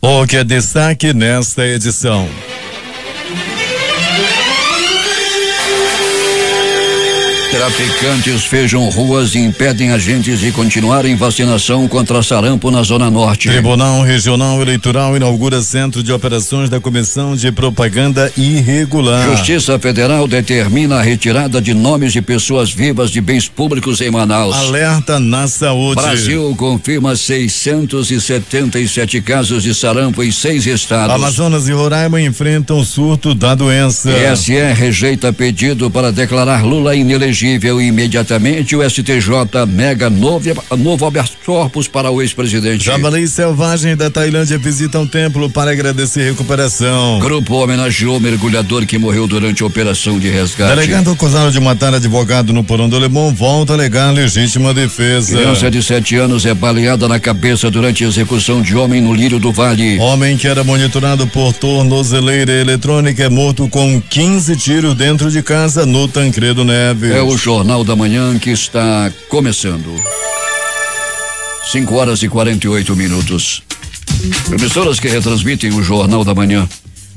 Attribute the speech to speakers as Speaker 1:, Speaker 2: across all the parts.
Speaker 1: O que é destaque nesta edição?
Speaker 2: Traficantes fecham ruas e impedem agentes de continuarem vacinação contra sarampo na Zona Norte.
Speaker 1: Tribunal Regional Eleitoral inaugura Centro de Operações da Comissão de Propaganda Irregular.
Speaker 2: Justiça Federal determina a retirada de nomes de pessoas vivas de bens públicos em Manaus.
Speaker 1: Alerta na saúde.
Speaker 2: Brasil confirma 677 casos de sarampo em 6 estados.
Speaker 1: Amazonas e Roraima enfrentam surto da doença.
Speaker 2: TSE rejeita pedido para declarar Lula inelegível. Imediatamente o STJ nega novo habeas corpus para o ex-presidente.
Speaker 1: Javali selvagem da Tailândia visita um templo para agradecer recuperação.
Speaker 2: Grupo homenageou mergulhador que morreu durante a operação de resgate.
Speaker 1: Delegado acusado de matar advogado no Porão do Alemão volta a alegar legítima defesa.
Speaker 2: Criança de 7 anos é baleada na cabeça durante a execução de homem no Lírio do Vale.
Speaker 1: Homem que era monitorado por tornozeleira eletrônica é morto com 15 tiros dentro de casa no Tancredo Neves.
Speaker 2: É o Jornal da Manhã que está começando. 5:48. Emissoras que retransmitem o Jornal da Manhã.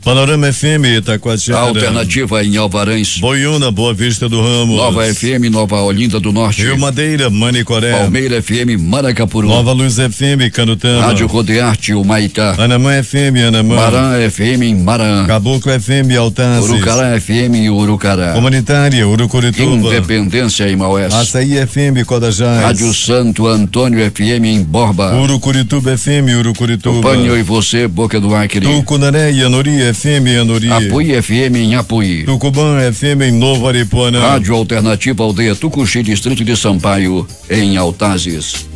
Speaker 1: Panorama FM Itacoatiara.
Speaker 2: Alternativa em Alvarães.
Speaker 1: Boiúna, Boa Vista do Ramos.
Speaker 2: Nova FM, Nova Olinda do Norte.
Speaker 1: Rio Madeira, Manicoré.
Speaker 2: Palmeira FM, Maracapuru.
Speaker 1: Nova Luz FM, Canutama.
Speaker 2: Rádio Rodearte, Humaitá.
Speaker 1: Anamã FM, Anamã.
Speaker 2: Marã FM em Marã.
Speaker 1: Caboclo FM, Altazes.
Speaker 2: Urucará FM em Urucará.
Speaker 1: Comunitária, Urucurituba.
Speaker 2: Independência em Maués.
Speaker 1: Açaí FM, Codajás.
Speaker 2: Rádio Santo Antônio FM em Borba.
Speaker 1: Urucurituba FM, Urucurituba.
Speaker 2: Panho e você, Boca do Acre.
Speaker 1: Tucunaré e Anoria FM, Anori.
Speaker 2: Apuí FM em Apuí.
Speaker 1: Tucubã FM em Novo Aripuanã.
Speaker 2: Rádio Alternativa Aldeia Tucuxi, Distrito de Sampaio, em Altazes.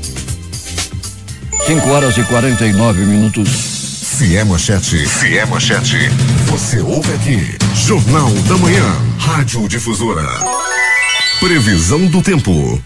Speaker 2: 5:49.
Speaker 3: Manchete. Você ouve aqui. Jornal da Manhã. Rádio Difusora. Previsão do tempo.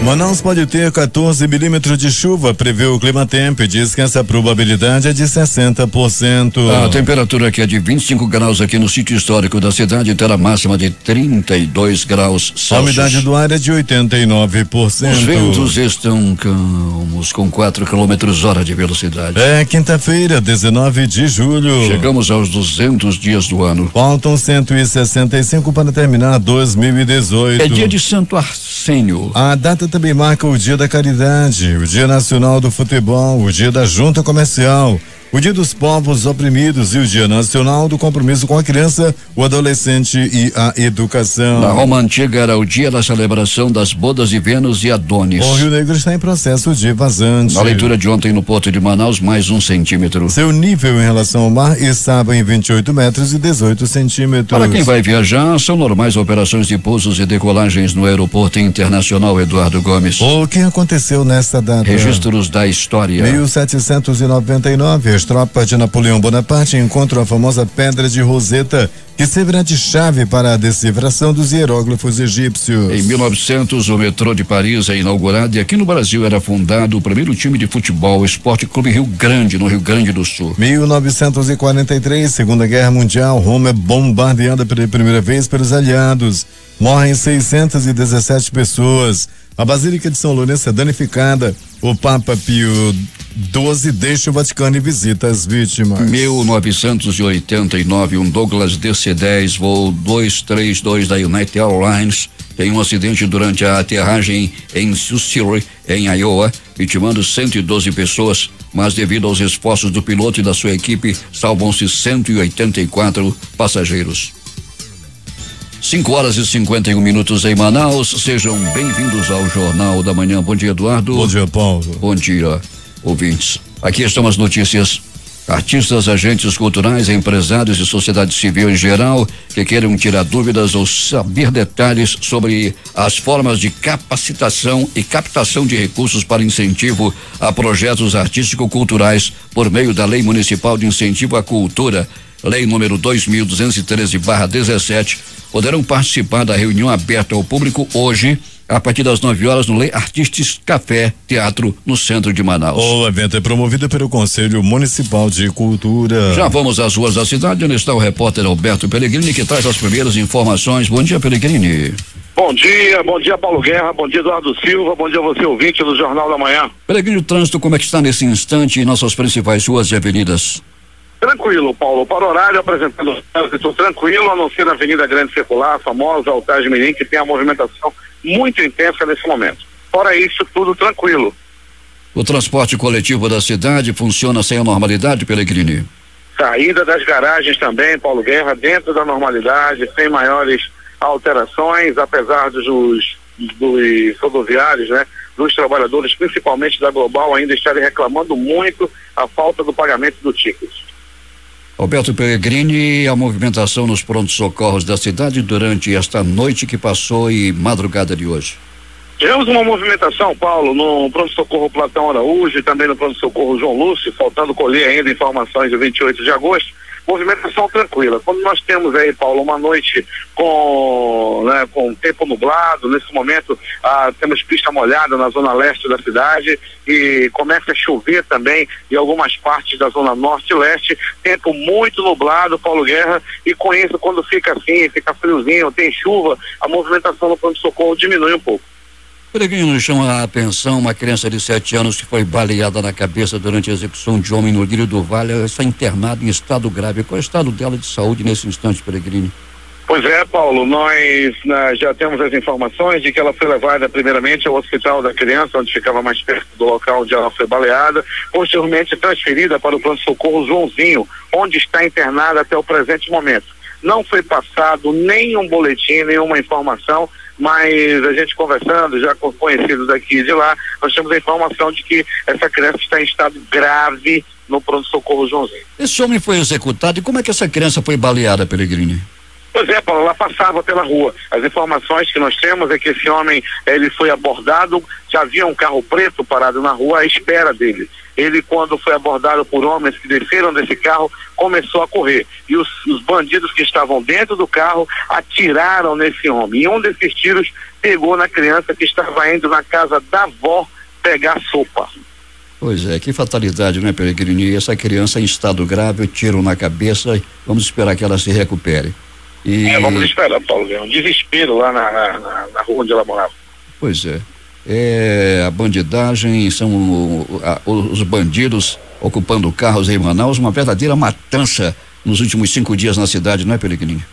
Speaker 1: Manaus pode ter 14 milímetros de chuva, prevê o Climatempo, e diz que essa probabilidade é de 60%.
Speaker 2: A temperatura aqui é de 25 graus aqui no sítio histórico da cidade, terá máxima de 32 graus Celsius.
Speaker 1: A umidade do ar é de 89%.
Speaker 2: Os ventos estão calmos, com 4 km/h de velocidade.
Speaker 1: É quinta-feira, 19 de julho.
Speaker 2: Chegamos aos 200 dias do ano.
Speaker 1: Faltam 165 para terminar 2018.
Speaker 2: É dia de Santo Arsênio.
Speaker 1: A data também marca o Dia da Caridade, o Dia Nacional do Futebol, o Dia da Junta Comercial, o Dia dos Povos Oprimidos e o Dia Nacional do Compromisso com a Criança, o Adolescente e a Educação.
Speaker 2: Na Roma Antiga era o dia da celebração das bodas de Vênus e Adonis.
Speaker 1: O Rio Negro está em processo de vazante.
Speaker 2: Na leitura de ontem no Porto de Manaus, mais 1 centímetro.
Speaker 1: Seu nível em relação ao mar estava em 28 metros e 18 centímetros.
Speaker 2: Para quem vai viajar, são normais operações de pousos e decolagens no Aeroporto Internacional Eduardo Gomes.
Speaker 1: O que aconteceu nesta data?
Speaker 2: Registros da história.
Speaker 1: 1799, as tropas de Napoleão Bonaparte encontram a famosa Pedra de Roseta, que servirá de chave para a decifração dos hieróglifos egípcios.
Speaker 2: Em 1900, o metrô de Paris é inaugurado e aqui no Brasil era fundado o primeiro time de futebol, o Esporte Clube Rio Grande, no Rio Grande do Sul.
Speaker 1: 1943, Segunda Guerra Mundial, Roma é bombardeada pela primeira vez pelos aliados. Morrem 617 pessoas. A Basílica de São Lourenço é danificada. O Papa Pio XII deixa o Vaticano e visita as vítimas.
Speaker 2: 1989, um Douglas DC-10, voo 232 da United Airlines, tem um acidente durante a aterragem em Sioux City, em Iowa, vitimando 112 pessoas, mas devido aos esforços do piloto e da sua equipe, salvam-se 184 passageiros. 5:51 em Manaus, sejam bem-vindos ao Jornal da Manhã. Bom dia, Eduardo.
Speaker 1: Bom dia, Paulo.
Speaker 2: Bom dia, ouvintes. Aqui estão as notícias. Artistas, agentes culturais, empresários e sociedade civil em geral que queiram tirar dúvidas ou saber detalhes sobre as formas de capacitação e captação de recursos para incentivo a projetos artístico-culturais por meio da Lei Municipal de Incentivo à Cultura, Lei número 2213/17, poderão participar da reunião aberta ao público hoje, a partir das 9 horas, no Lei Artistas Café Teatro, no centro de Manaus.
Speaker 1: O evento é promovido pelo Conselho Municipal de Cultura.
Speaker 2: Já vamos às ruas da cidade, onde está o repórter Alberto Pellegrini, que traz as primeiras informações. Bom dia, Pellegrini.
Speaker 4: Bom dia Paulo Guerra, bom dia Eduardo Silva, bom dia você ouvinte do Jornal da Manhã.
Speaker 2: Peregrino, o trânsito como é que está nesse instante em nossas principais ruas e avenidas?
Speaker 4: Tranquilo, Paulo, para o horário apresentando o trânsito tranquilo, a não ser na Avenida Grande Circular, a famosa Altar de Mirim, que tem a movimentação muito intensa nesse momento. Fora isso, tudo tranquilo.
Speaker 2: O transporte coletivo da cidade funciona sem a normalidade, Peregrini?
Speaker 4: Saída das garagens também, Paulo Guerra, dentro da normalidade, sem maiores alterações, apesar dos rodoviários, né, dos trabalhadores, principalmente da Global, ainda estarem reclamando muito a falta do pagamento do ticket.
Speaker 2: Alberto Peregrini, a movimentação nos prontos-socorros da cidade durante esta noite que passou e madrugada de hoje.
Speaker 4: Tivemos uma movimentação, Paulo, no pronto-socorro Platão Araújo e também no pronto-socorro João Lúcio, faltando colher ainda informações de 28 de agosto. Movimentação tranquila. Quando nós temos aí, Paulo, uma noite com tempo nublado, nesse momento temos pista molhada na zona leste da cidade e começa a chover também em algumas partes da zona norte e leste, tempo muito nublado, Paulo Guerra, e com isso, quando fica assim, fica friozinho, tem chuva, a movimentação no pronto-socorro diminui um pouco.
Speaker 2: Peregrino, chama a atenção uma criança de 7 anos que foi baleada na cabeça durante a execução de homem no Lírio do Vale. Ela está internada em estado grave. Qual é o estado dela de saúde nesse instante, Peregrino?
Speaker 4: Pois é, Paulo, nós já temos as informações de que ela foi levada primeiramente ao hospital da criança, onde ficava mais perto do local onde ela foi baleada, posteriormente transferida para o pronto-socorro Joãozinho, onde está internada até o presente momento. Não foi passado nenhum boletim, nenhuma informação, mas a gente conversando já com conhecidos daqui e de lá, nós temos a informação de que essa criança está em estado grave no pronto-socorro Joãozinho.
Speaker 2: Esse homem foi executado e como é que essa criança foi baleada, Peregrini?
Speaker 4: Pois é, Paulo, ela passava pela rua. As informações que nós temos é que esse homem, ele foi abordado, já havia um carro preto parado na rua à espera dele. Ele, quando foi abordado por homens que desceram desse carro, começou a correr. E os bandidos que estavam dentro do carro atiraram nesse homem. E um desses tiros pegou na criança que estava indo na casa da avó pegar sopa.
Speaker 2: Pois é, que fatalidade, né, Peregrini? Essa criança em estado grave, tiro na cabeça, vamos esperar que ela se recupere.
Speaker 4: Vamos esperar, Paulo, é um desespero lá na rua onde ela morava.
Speaker 2: Pois é. A bandidagem, são os bandidos ocupando carros em Manaus, uma verdadeira matança nos últimos 5 dias na cidade, não é, Peregrini?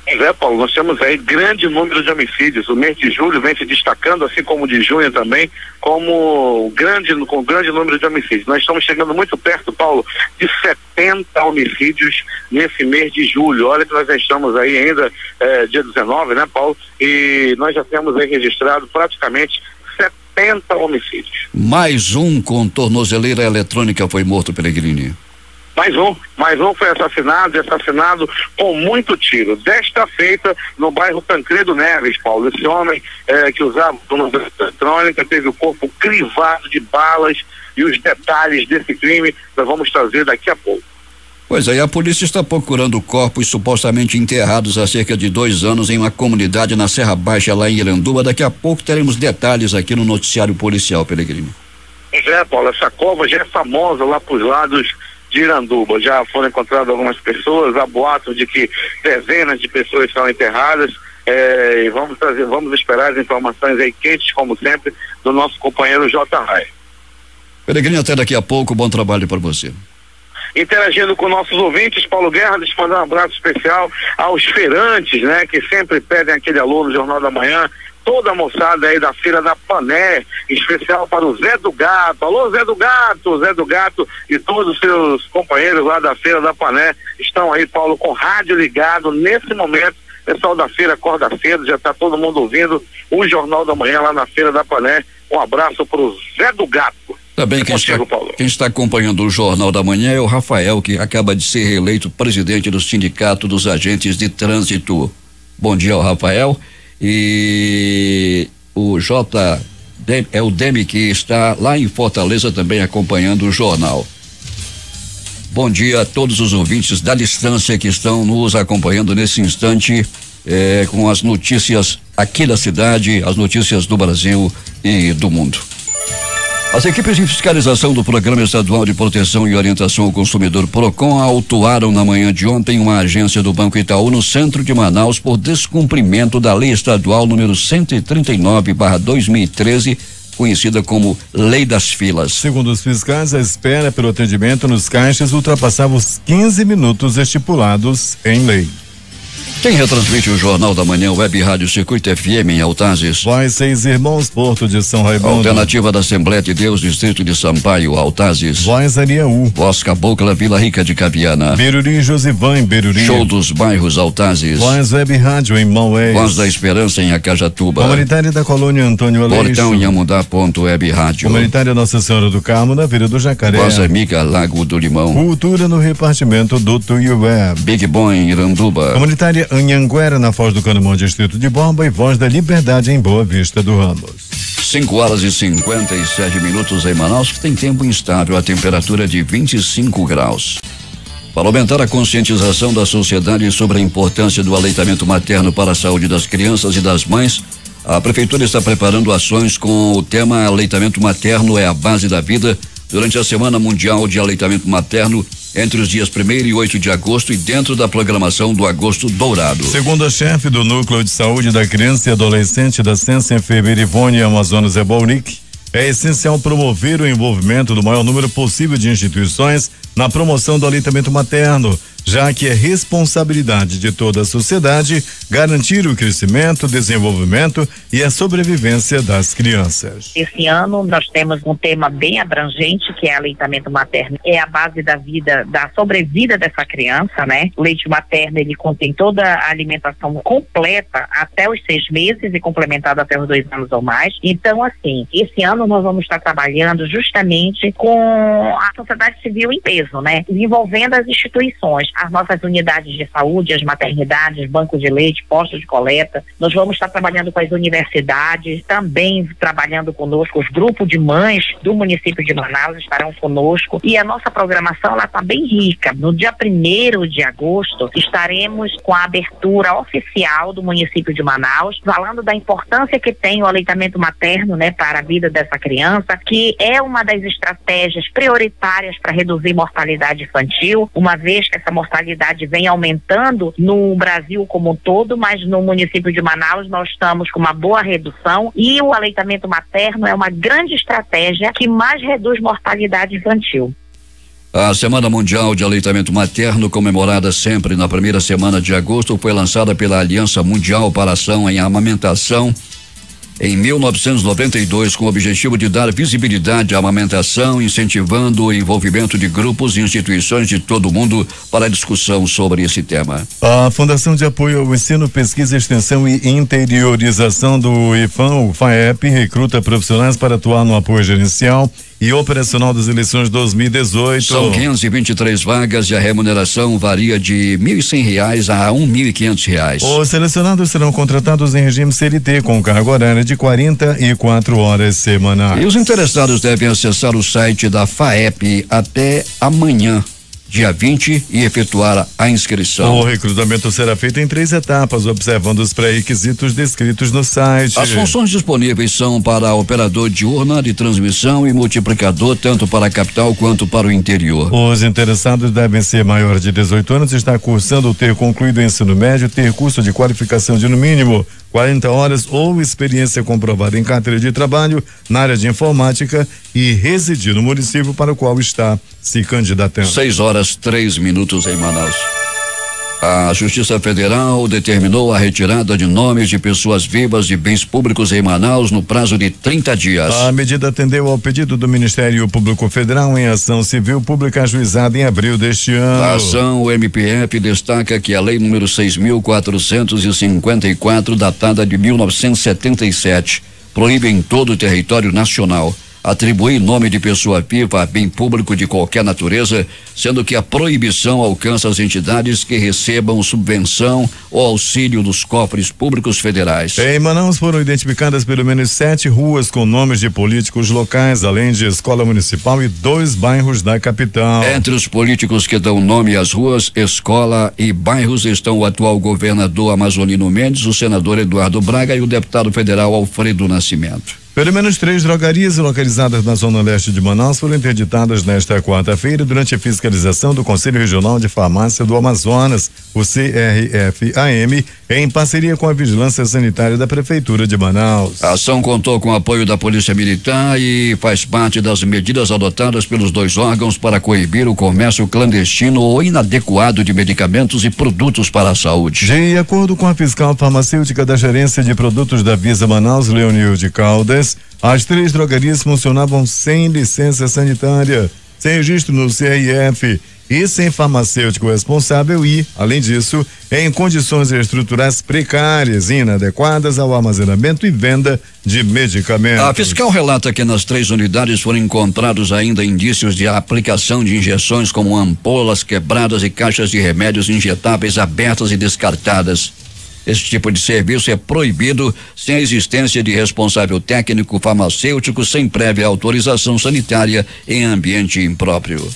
Speaker 4: Pois é, Paulo, nós temos aí grande número de homicídios. O mês de julho vem se destacando, assim como o de junho também, com grande número de homicídios. Nós estamos chegando muito perto, Paulo, de 70 homicídios nesse mês de julho. Olha que nós já estamos aí ainda dia 19, né, Paulo? E nós já temos aí registrado praticamente 70 homicídios.
Speaker 2: Mais um com tornozeleira eletrônica foi morto, Peregrini.
Speaker 4: Mais um foi assassinado com muito tiro. Desta feita, no bairro Tancredo Neves, Paulo. Esse homem que usava tornozeleira eletrônica teve o corpo crivado de balas e os detalhes desse crime nós vamos trazer daqui a pouco.
Speaker 2: Pois é, a polícia está procurando corpos supostamente enterrados há cerca de 2 anos em uma comunidade na Serra Baixa, lá em Iranduba. Daqui a pouco teremos detalhes aqui no noticiário policial, Peregrini.
Speaker 4: Pois é, Paulo, essa cova já é famosa lá pros lados de Iranduba. Já foram encontradas algumas pessoas, há boatos de que dezenas de pessoas estão enterradas. E vamos esperar as informações aí quentes, como sempre, do nosso companheiro J. Rai.
Speaker 2: Peregrini, até daqui a pouco, bom trabalho para você.
Speaker 4: Interagindo com nossos ouvintes, Paulo Guerra, deixa eu mandar um abraço especial aos feirantes, né, que sempre pedem aquele alô no Jornal da Manhã, toda a moçada aí da Feira da Pané, especial para o Zé do Gato. Alô, Zé do Gato e todos os seus companheiros lá da Feira da Pané estão aí, Paulo, com rádio ligado nesse momento. Pessoal da feira acorda cedo, já está todo mundo ouvindo o Jornal da Manhã lá na Feira da Pané. Um abraço para o Zé do Gato.
Speaker 2: Também quem está acompanhando o Jornal da Manhã é o Rafael, que acaba de ser reeleito presidente do Sindicato dos Agentes de Trânsito. Bom dia ao Rafael. E o o Demi, que está lá em Fortaleza também acompanhando o jornal. Bom dia a todos os ouvintes da distância que estão nos acompanhando nesse instante com as notícias aqui da cidade, as notícias do Brasil e do mundo. As equipes de fiscalização do Programa Estadual de Proteção e Orientação ao Consumidor PROCON autuaram na manhã de ontem uma agência do Banco Itaú no centro de Manaus por descumprimento da Lei Estadual número 139/2013, conhecida como Lei das Filas.
Speaker 1: Segundo os fiscais, a espera pelo atendimento nos caixas ultrapassava os 15 minutos estipulados em lei.
Speaker 2: Quem retransmite o Jornal da Manhã, Web Rádio Circuito FM em Altazes.
Speaker 1: Voz Seis Irmãos, Porto de São Raimundo.
Speaker 2: Alternativa da Assembleia de Deus, Distrito de Sampaio, Altazes.
Speaker 1: Voz Ariaú.
Speaker 2: Voz Cabocla, Vila Rica de Caviana.
Speaker 1: Beruri, Josivan em Beruri.
Speaker 2: Show dos Bairros, Altazes.
Speaker 1: Voz Web Rádio em Maués.
Speaker 2: Voz da Esperança em Acajatuba.
Speaker 1: Comunitária da Colônia Antônio Aleixo.
Speaker 2: Portão em Amundá.web Rádio.
Speaker 1: Comunitária Nossa Senhora do Carmo, na Vila do Jacaré.
Speaker 2: Voz Amiga, Lago do Limão.
Speaker 1: Cultura no repartimento do Tuiué.
Speaker 2: Big Boy em Iranduba.
Speaker 1: Comunitária Anhanguera, na Foz do Canumão, Distrito de Borba, e Voz da Liberdade em Boa Vista do Ramos.
Speaker 2: 5h57 em Manaus, que tem tempo instável, a temperatura de 25 graus. Para aumentar a conscientização da sociedade sobre a importância do aleitamento materno para a saúde das crianças e das mães, a Prefeitura está preparando ações com o tema Aleitamento Materno é a Base da Vida, durante a Semana Mundial de Aleitamento Materno, entre os dias 1º e 8 de agosto e dentro da programação do Agosto Dourado.
Speaker 1: Segundo a chefe do Núcleo de Saúde da Criança e Adolescente da Ciência Enfermeira Ivone Amazonas Ebolnik, é essencial promover o envolvimento do maior número possível de instituições na promoção do aleitamento materno, já que é responsabilidade de toda a sociedade garantir o crescimento, desenvolvimento e a sobrevivência das crianças.
Speaker 5: Esse ano nós temos um tema bem abrangente, que é aleitamento materno. É a base da vida, da sobrevida dessa criança, né? O leite materno, ele contém toda a alimentação completa até os 6 meses e complementada até os 2 anos ou mais. Então, assim, esse ano nós vamos estar trabalhando justamente com a sociedade civil em peso, né? Envolvendo as instituições, as nossas unidades de saúde, as maternidades, bancos de leite, postos de coleta. Nós vamos estar trabalhando com as universidades, também trabalhando conosco, os grupos de mães do município de Manaus estarão conosco, e a nossa programação ela está bem rica. No dia 1º de agosto estaremos com a abertura oficial do município de Manaus, falando da importância que tem o aleitamento materno, né, para a vida dessa criança, que é uma das estratégias prioritárias para reduzir mortalidade infantil, uma vez que essa mortalidade vem aumentando no Brasil como um todo, mas no município de Manaus nós estamos com uma boa redução, e o aleitamento materno é uma grande estratégia que mais reduz mortalidade infantil.
Speaker 2: A Semana Mundial de Aleitamento Materno, comemorada sempre na primeira semana de agosto, foi lançada pela Aliança Mundial para a Ação em Amamentação em 1992, com o objetivo de dar visibilidade à amamentação, incentivando o envolvimento de grupos e instituições de todo o mundo para a discussão sobre esse tema.
Speaker 1: A Fundação de Apoio ao Ensino, Pesquisa, Extensão e Interiorização do IFAM, o FAEP, recruta profissionais para atuar no apoio gerencial e operacional das eleições 2018.
Speaker 2: São 523 vagas e a remuneração varia de R$ 1.100 a R$ 1.500.
Speaker 1: Os selecionados serão contratados em regime CLT com carga horária de 44 horas semanais.
Speaker 2: E os interessados devem acessar o site da FAEP até amanhã, dia 20, e efetuar a inscrição.
Speaker 1: O recrutamento será feito em 3 etapas, observando os pré-requisitos descritos no site.
Speaker 2: As funções disponíveis são para operador de urna de transmissão e multiplicador, tanto para a capital quanto para o interior.
Speaker 1: Os interessados devem ser maiores de 18 anos, estar cursando ou ter concluído o ensino médio, ter curso de qualificação de no mínimo 40 horas ou experiência comprovada em carteira de trabalho na área de informática e residir no município para o qual está se candidatando.
Speaker 2: 6h03 em Manaus. A Justiça Federal determinou a retirada de nomes de pessoas vivas de bens públicos em Manaus no prazo de 30 dias.
Speaker 1: A medida atendeu ao pedido do Ministério Público Federal em ação civil pública ajuizada em abril deste ano.
Speaker 2: A ação, o MPF destaca que a lei número 6.454, datada de 1977, proíbe em todo o território nacional atribuir nome de pessoa viva a bem público de qualquer natureza, sendo que a proibição alcança as entidades que recebam subvenção ou auxílio dos cofres públicos federais.
Speaker 1: Em Manaus foram identificadas pelo menos 7 ruas com nomes de políticos locais, além de escola municipal e 2 bairros da capital.
Speaker 2: Entre os políticos que dão nome às ruas, escola e bairros estão o atual governador Amazonino Mendes, o senador Eduardo Braga e o deputado federal Alfredo Nascimento.
Speaker 1: Pelo menos 3 drogarias localizadas na zona leste de Manaus foram interditadas nesta quarta-feira durante a fiscalização do Conselho Regional de Farmácia do Amazonas, o CRFAM, em parceria com a Vigilância Sanitária da Prefeitura de Manaus.
Speaker 2: A ação contou com o apoio da Polícia Militar e faz parte das medidas adotadas pelos 2 órgãos para coibir o comércio clandestino ou inadequado de medicamentos e produtos para a saúde.
Speaker 1: De acordo com a fiscal farmacêutica da Gerência de Produtos da Visa Manaus, Leonilde Caldas, as 3 drogarias funcionavam sem licença sanitária, sem registro no CRF e sem farmacêutico responsável e, além disso, em condições estruturais precárias e inadequadas ao armazenamento e venda de medicamentos.
Speaker 2: A fiscal relata que nas 3 unidades foram encontrados ainda indícios de aplicação de injeções como ampolas quebradas e caixas de remédios injetáveis abertas e descartadas. Esse tipo de serviço é proibido sem a existência de responsável técnico farmacêutico sem prévia autorização sanitária em ambiente impróprio.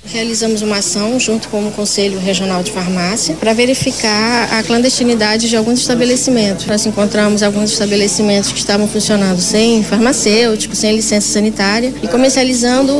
Speaker 6: Realizamos uma ação junto com o Conselho Regional de Farmácia para verificar a clandestinidade de alguns estabelecimentos. Nós encontramos alguns estabelecimentos que estavam funcionando sem farmacêutico, sem licença sanitária e comercializando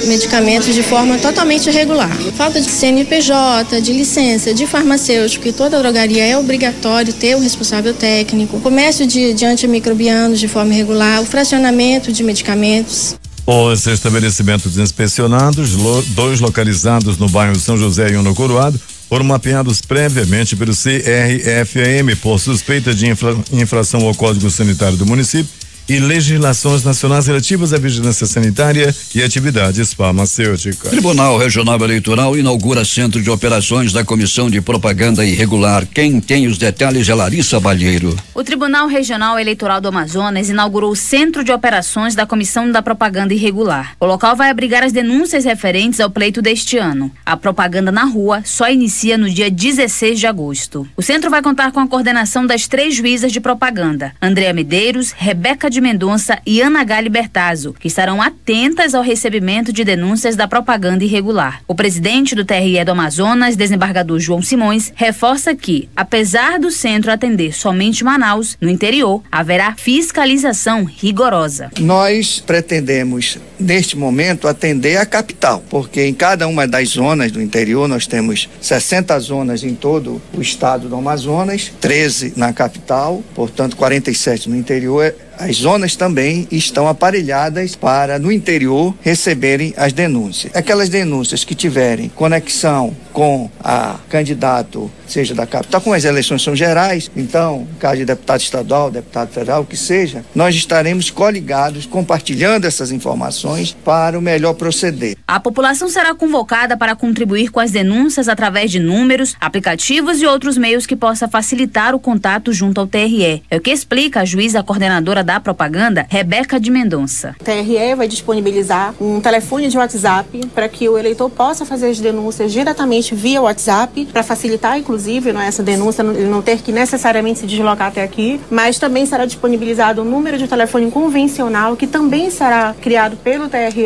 Speaker 6: medicamentos de forma totalmente irregular. Falta de CNPJ, de licença, de farmacêutico, e toda drogaria é obrigatório ter um responsável técnico, comércio de antimicrobianos de forma irregular, o fracionamento de medicamentos.
Speaker 1: Os estabelecimentos inspecionados, 2 localizados no bairro São José e um no Coroado, foram mapeados previamente pelo CRFAM por suspeita de infração ao Código Sanitário do município e legislações nacionais relativas à vigilância sanitária e atividades farmacêuticas.
Speaker 2: Tribunal Regional Eleitoral inaugura Centro de Operações da Comissão de Propaganda Irregular. Quem tem os detalhes é Larissa Balheiro.
Speaker 7: O Tribunal Regional Eleitoral do Amazonas inaugurou o Centro de Operações da Comissão da Propaganda Irregular. O local vai abrigar as denúncias referentes ao pleito deste ano. A propaganda na rua só inicia no dia 16 de agosto. O centro vai contar com a coordenação das 3 juízas de propaganda, Andréa Medeiros, Rebeca de Mendonça e Ana Gali Bertazzo, que estarão atentas ao recebimento de denúncias da propaganda irregular. O presidente do TRE do Amazonas, desembargador João Simões, reforça que, apesar do centro atender somente Manaus, no interior haverá fiscalização rigorosa.
Speaker 8: Nós pretendemos, neste momento, atender a capital, porque em cada uma das zonas do interior nós temos 60 zonas em todo o estado do Amazonas, 13 na capital, portanto 47 no interior. As zonas também estão aparelhadas para, no interior, receberem as denúncias. Aquelas denúncias que tiverem conexão com a candidato, seja da capital, como as eleições são gerais, então, caso de deputado estadual, deputado federal, o que seja, nós estaremos coligados, compartilhando essas informações para o melhor proceder.
Speaker 7: A população será convocada para contribuir com as denúncias através de números, aplicativos e outros meios que possa facilitar o contato junto ao TRE. É o que explica a juíza coordenadora da propaganda, Rebeca de Mendonça.
Speaker 9: O TRE vai disponibilizar um telefone de WhatsApp para que o eleitor possa fazer as denúncias diretamente via WhatsApp, para facilitar, inclusive, essa denúncia, ele não ter que necessariamente se deslocar até aqui, mas também será disponibilizado um número de telefone convencional que também será criado pelo TRE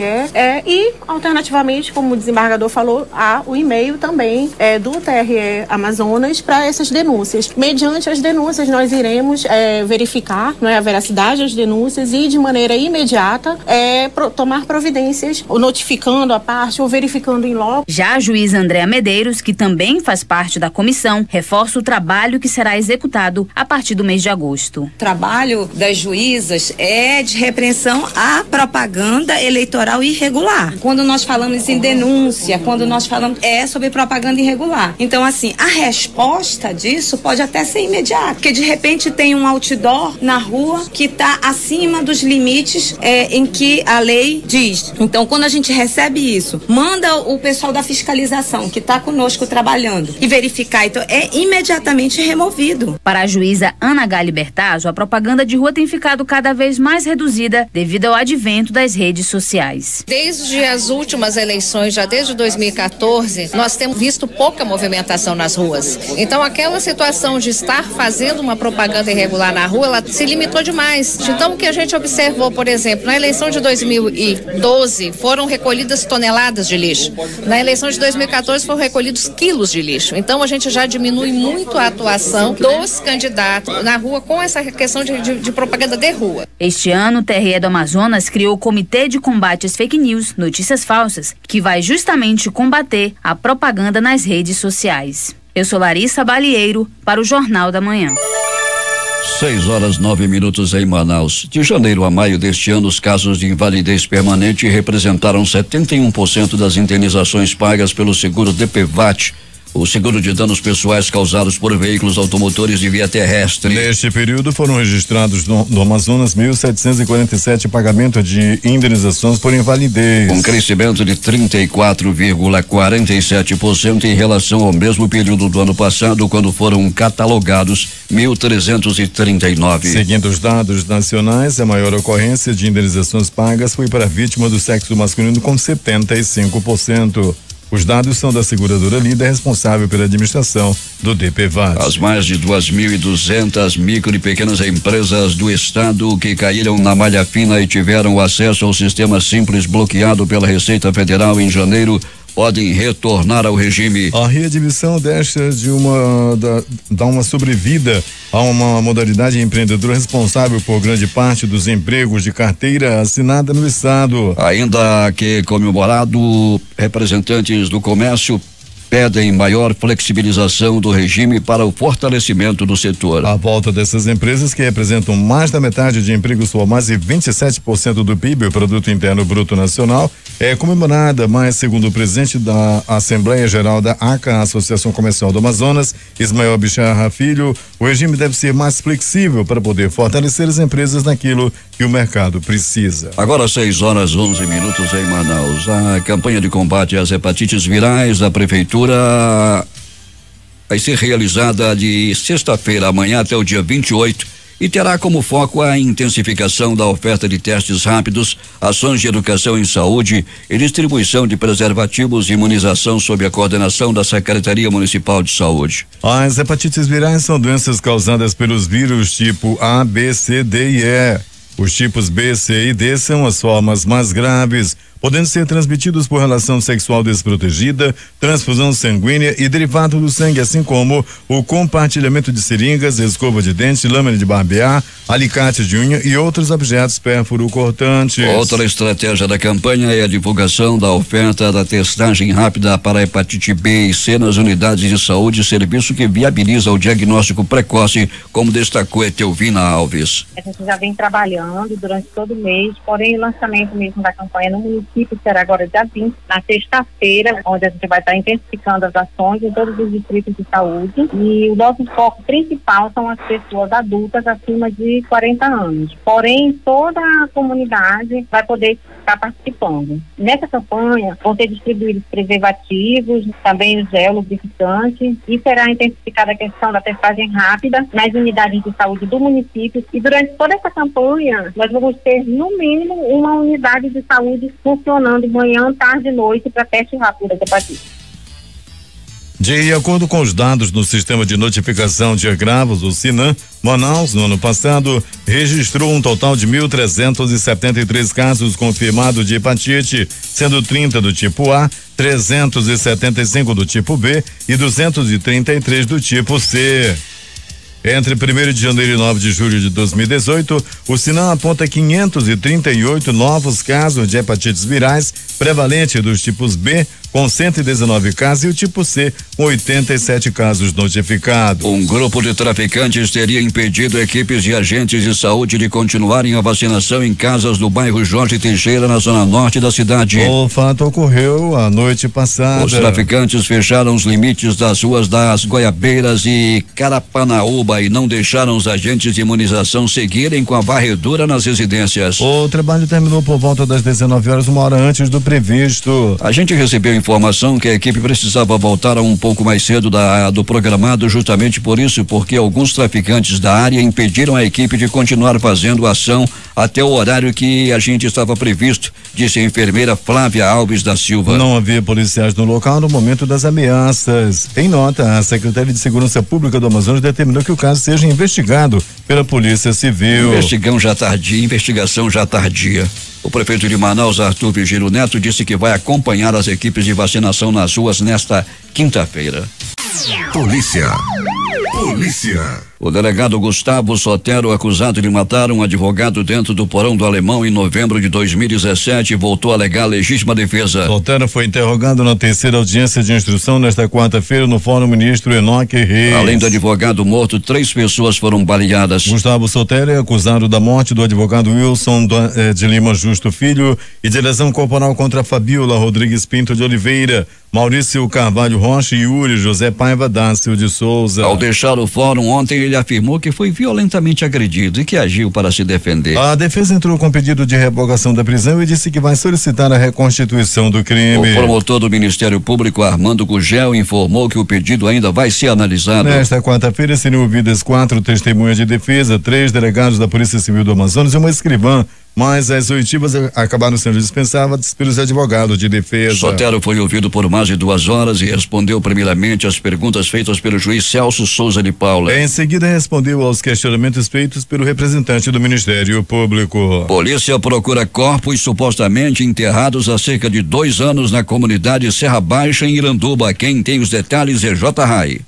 Speaker 9: e, alternativamente, como o desembargador falou, há o e-mail também do TRE Amazonas para essas denúncias. Mediante as denúncias, nós iremos verificar a veracidade das denúncias e, de maneira imediata, tomar providências, ou notificando a parte ou verificando em loco.
Speaker 7: Já a juíza Andréa Medeiros, que também faz parte da comissão, reforça o trabalho que será executado a partir do mês de agosto.
Speaker 10: O trabalho das juízas é de repreensão à propaganda eleitoral irregular. Quando nós falamos em denúncia, quando nós falamos sobre propaganda irregular. Então, assim, a resposta disso pode até ser imediata, porque de repente tem um outdoor na rua que está acima dos limites em que a lei diz. Então, quando a gente recebe isso, manda o pessoal da fiscalização que está conosco trabalhando e verificar, então é imediatamente removido.
Speaker 7: Para a juíza Ana Gali Bertazzo, a propaganda de rua tem ficado cada vez mais reduzida devido ao advento das redes sociais.
Speaker 11: Desde as últimas eleições, já desde 2014, nós temos visto pouca movimentação nas ruas. Então, aquela situação de estar fazendo uma propaganda irregular na rua, ela se limitou demais. Então, o que a gente observou, por exemplo, na eleição de 2012, foram recolhidas toneladas de lixo. Na eleição de 2014, foram recolhidos quilos de lixo. Então, a gente já já diminui muito a atuação dos candidatos na rua com essa questão de propaganda de rua.
Speaker 7: Este ano, o TRE do Amazonas criou o Comitê de Combate às Fake News, notícias falsas, que vai justamente combater a propaganda nas redes sociais. Eu sou Larissa Balieiro, para o Jornal da Manhã.
Speaker 2: 6:09 em Manaus. De janeiro a maio deste ano, os casos de invalidez permanente representaram 71% das indenizações pagas pelo seguro DPVAT, o seguro de danos pessoais causados por veículos automotores de via terrestre.
Speaker 1: Neste período foram registrados no Amazonas 1.747 pagamentos de indenizações por invalidez.
Speaker 2: Um crescimento de 34,47% em relação ao mesmo período do ano passado, quando foram catalogados 1.339.
Speaker 1: Seguindo os dados nacionais, a maior ocorrência de indenizações pagas foi para a vítima do sexo masculino, com 75%. Os dados são da seguradora líder responsável pela administração do DPVAT.
Speaker 2: As mais de 2.200 micro e pequenas empresas do estado que caíram na malha fina e tiveram acesso ao sistema simples bloqueado pela Receita Federal em janeiro podem retornar ao regime.
Speaker 1: A readmissão deixa dá uma sobrevida a uma modalidade empreendedora responsável por grande parte dos empregos de carteira assinada no estado.
Speaker 2: Ainda que comemorado, representantes do comércio pedem maior flexibilização do regime para o fortalecimento do setor.
Speaker 1: A volta dessas empresas, que representam mais da metade de empregos formais e 27% do PIB, o Produto Interno Bruto Nacional, é comemorada, mas segundo o presidente da Assembleia Geral da ACA, Associação Comercial do Amazonas, Ismael Bicharra Filho, o regime deve ser mais flexível para poder fortalecer as empresas naquilo que o mercado precisa.
Speaker 2: Agora 6:11 em Manaus. A campanha de combate às hepatites virais da Prefeitura vai ser realizada de sexta-feira, amanhã até o dia 28, e terá como foco a intensificação da oferta de testes rápidos, ações de educação em saúde e distribuição de preservativos e imunização sob a coordenação da Secretaria Municipal de Saúde.
Speaker 1: As hepatites virais são doenças causadas pelos vírus tipo A, B, C, D e E. Os tipos B, C e D são as formas mais graves, podendo ser transmitidos por relação sexual desprotegida, transfusão sanguínea e derivado do sangue, assim como o compartilhamento de seringas, escova de dente, lâmina de barbear, alicate de unha e outros objetos pérfuro-cortantes.
Speaker 2: Outra estratégia da campanha é a divulgação da oferta da testagem rápida para hepatite B e C nas unidades de saúde, serviço que viabiliza o diagnóstico precoce, como destacou Etelvina Alves.
Speaker 12: A gente já vem trabalhando durante todo o mês, porém o lançamento mesmo da campanha no município será agora dia 20, na sexta-feira, onde a gente vai estar intensificando as ações em todos os distritos de saúde, e o nosso foco principal são as pessoas adultas acima de 40 anos. Porém, toda a comunidade vai poder estar participando. Nessa campanha vão ser distribuídos preservativos, também o gel lubrificante, e será intensificada a questão da testagem rápida nas unidades de saúde do município, e durante toda essa campanha nós vamos ter no mínimo uma unidade de saúde funcionando manhã, tarde e noite para teste rápido de hepatite.
Speaker 1: De acordo com os dados do Sistema de Notificação de Agravos, o SINAM, Manaus, no ano passado, registrou um total de 1.373 casos confirmados de hepatite, sendo 30 do tipo A, 375 do tipo B e 233 do tipo C. Entre 1º de janeiro e 9 de julho de 2018, o SINAM aponta 538 novos casos de hepatites virais, prevalente dos tipos B, com 119 casos, e o tipo C, com 87 casos notificados.
Speaker 2: Um grupo de traficantes teria impedido equipes de agentes de saúde de continuarem a vacinação em casas do bairro Jorge Teixeira, na zona norte da cidade.
Speaker 1: O fato ocorreu a noite passada.
Speaker 2: Os traficantes fecharam os limites das ruas das Goiabeiras e Carapanaúba e não deixaram os agentes de imunização seguirem com a varredura nas residências.
Speaker 1: O trabalho terminou por volta das 19 horas, uma hora antes do previsto.
Speaker 2: A gente recebeu informação que a equipe precisava voltar um pouco mais cedo do programado, justamente por isso, porque alguns traficantes da área impediram a equipe de continuar fazendo ação até o horário que a gente estava previsto, disse a enfermeira Flávia Alves da Silva.
Speaker 1: Não havia policiais no local no momento das ameaças. Em nota, a Secretaria de Segurança Pública do Amazonas determinou que o caso seja investigado pela Polícia Civil.
Speaker 2: Investigação já tardia. O prefeito de Manaus, Arthur Vigílio Neto, disse que vai acompanhar as equipes de vacinação nas ruas nesta quinta-feira.
Speaker 3: Polícia.
Speaker 2: O delegado Gustavo Sotero, acusado de matar um advogado dentro do porão do Alemão em novembro de 2017, voltou a alegar legítima defesa.
Speaker 1: Sotero foi interrogado na terceira audiência de instrução nesta quarta-feira no Fórum Ministro Enoque Reis.
Speaker 2: Além do advogado morto, 3 pessoas foram baleadas.
Speaker 1: Gustavo Sotero é acusado da morte do advogado Wilson de Lima Justo Filho e de lesão corporal contra Fabiola Rodrigues Pinto de Oliveira, Maurício Carvalho Rocha e Yuri José Paiva Dácio de Souza.
Speaker 2: Ao deixar o fórum ontem, ele afirmou que foi violentamente agredido e que agiu para se defender.
Speaker 1: A defesa entrou com pedido de revogação da prisão e disse que vai solicitar a reconstituição do crime.
Speaker 2: O promotor do Ministério Público, Armando Gugel, informou que o pedido ainda vai ser analisado.
Speaker 1: Nesta quarta-feira seriam ouvidas 4 testemunhas de defesa, 3 delegados da Polícia Civil do Amazonas e uma escrivã, mas as oitivas acabaram sendo dispensadas pelos advogados de defesa.
Speaker 2: Sotero foi ouvido por mais de 2 horas e respondeu primeiramente às perguntas feitas pelo juiz Celso Souza de Paula.
Speaker 1: Em seguida, respondeu aos questionamentos feitos pelo representante do Ministério Público.
Speaker 2: Polícia procura corpos supostamente enterrados há cerca de 2 anos na comunidade Serra Baixa, em Iranduba. Quem tem os detalhes é J. Rai.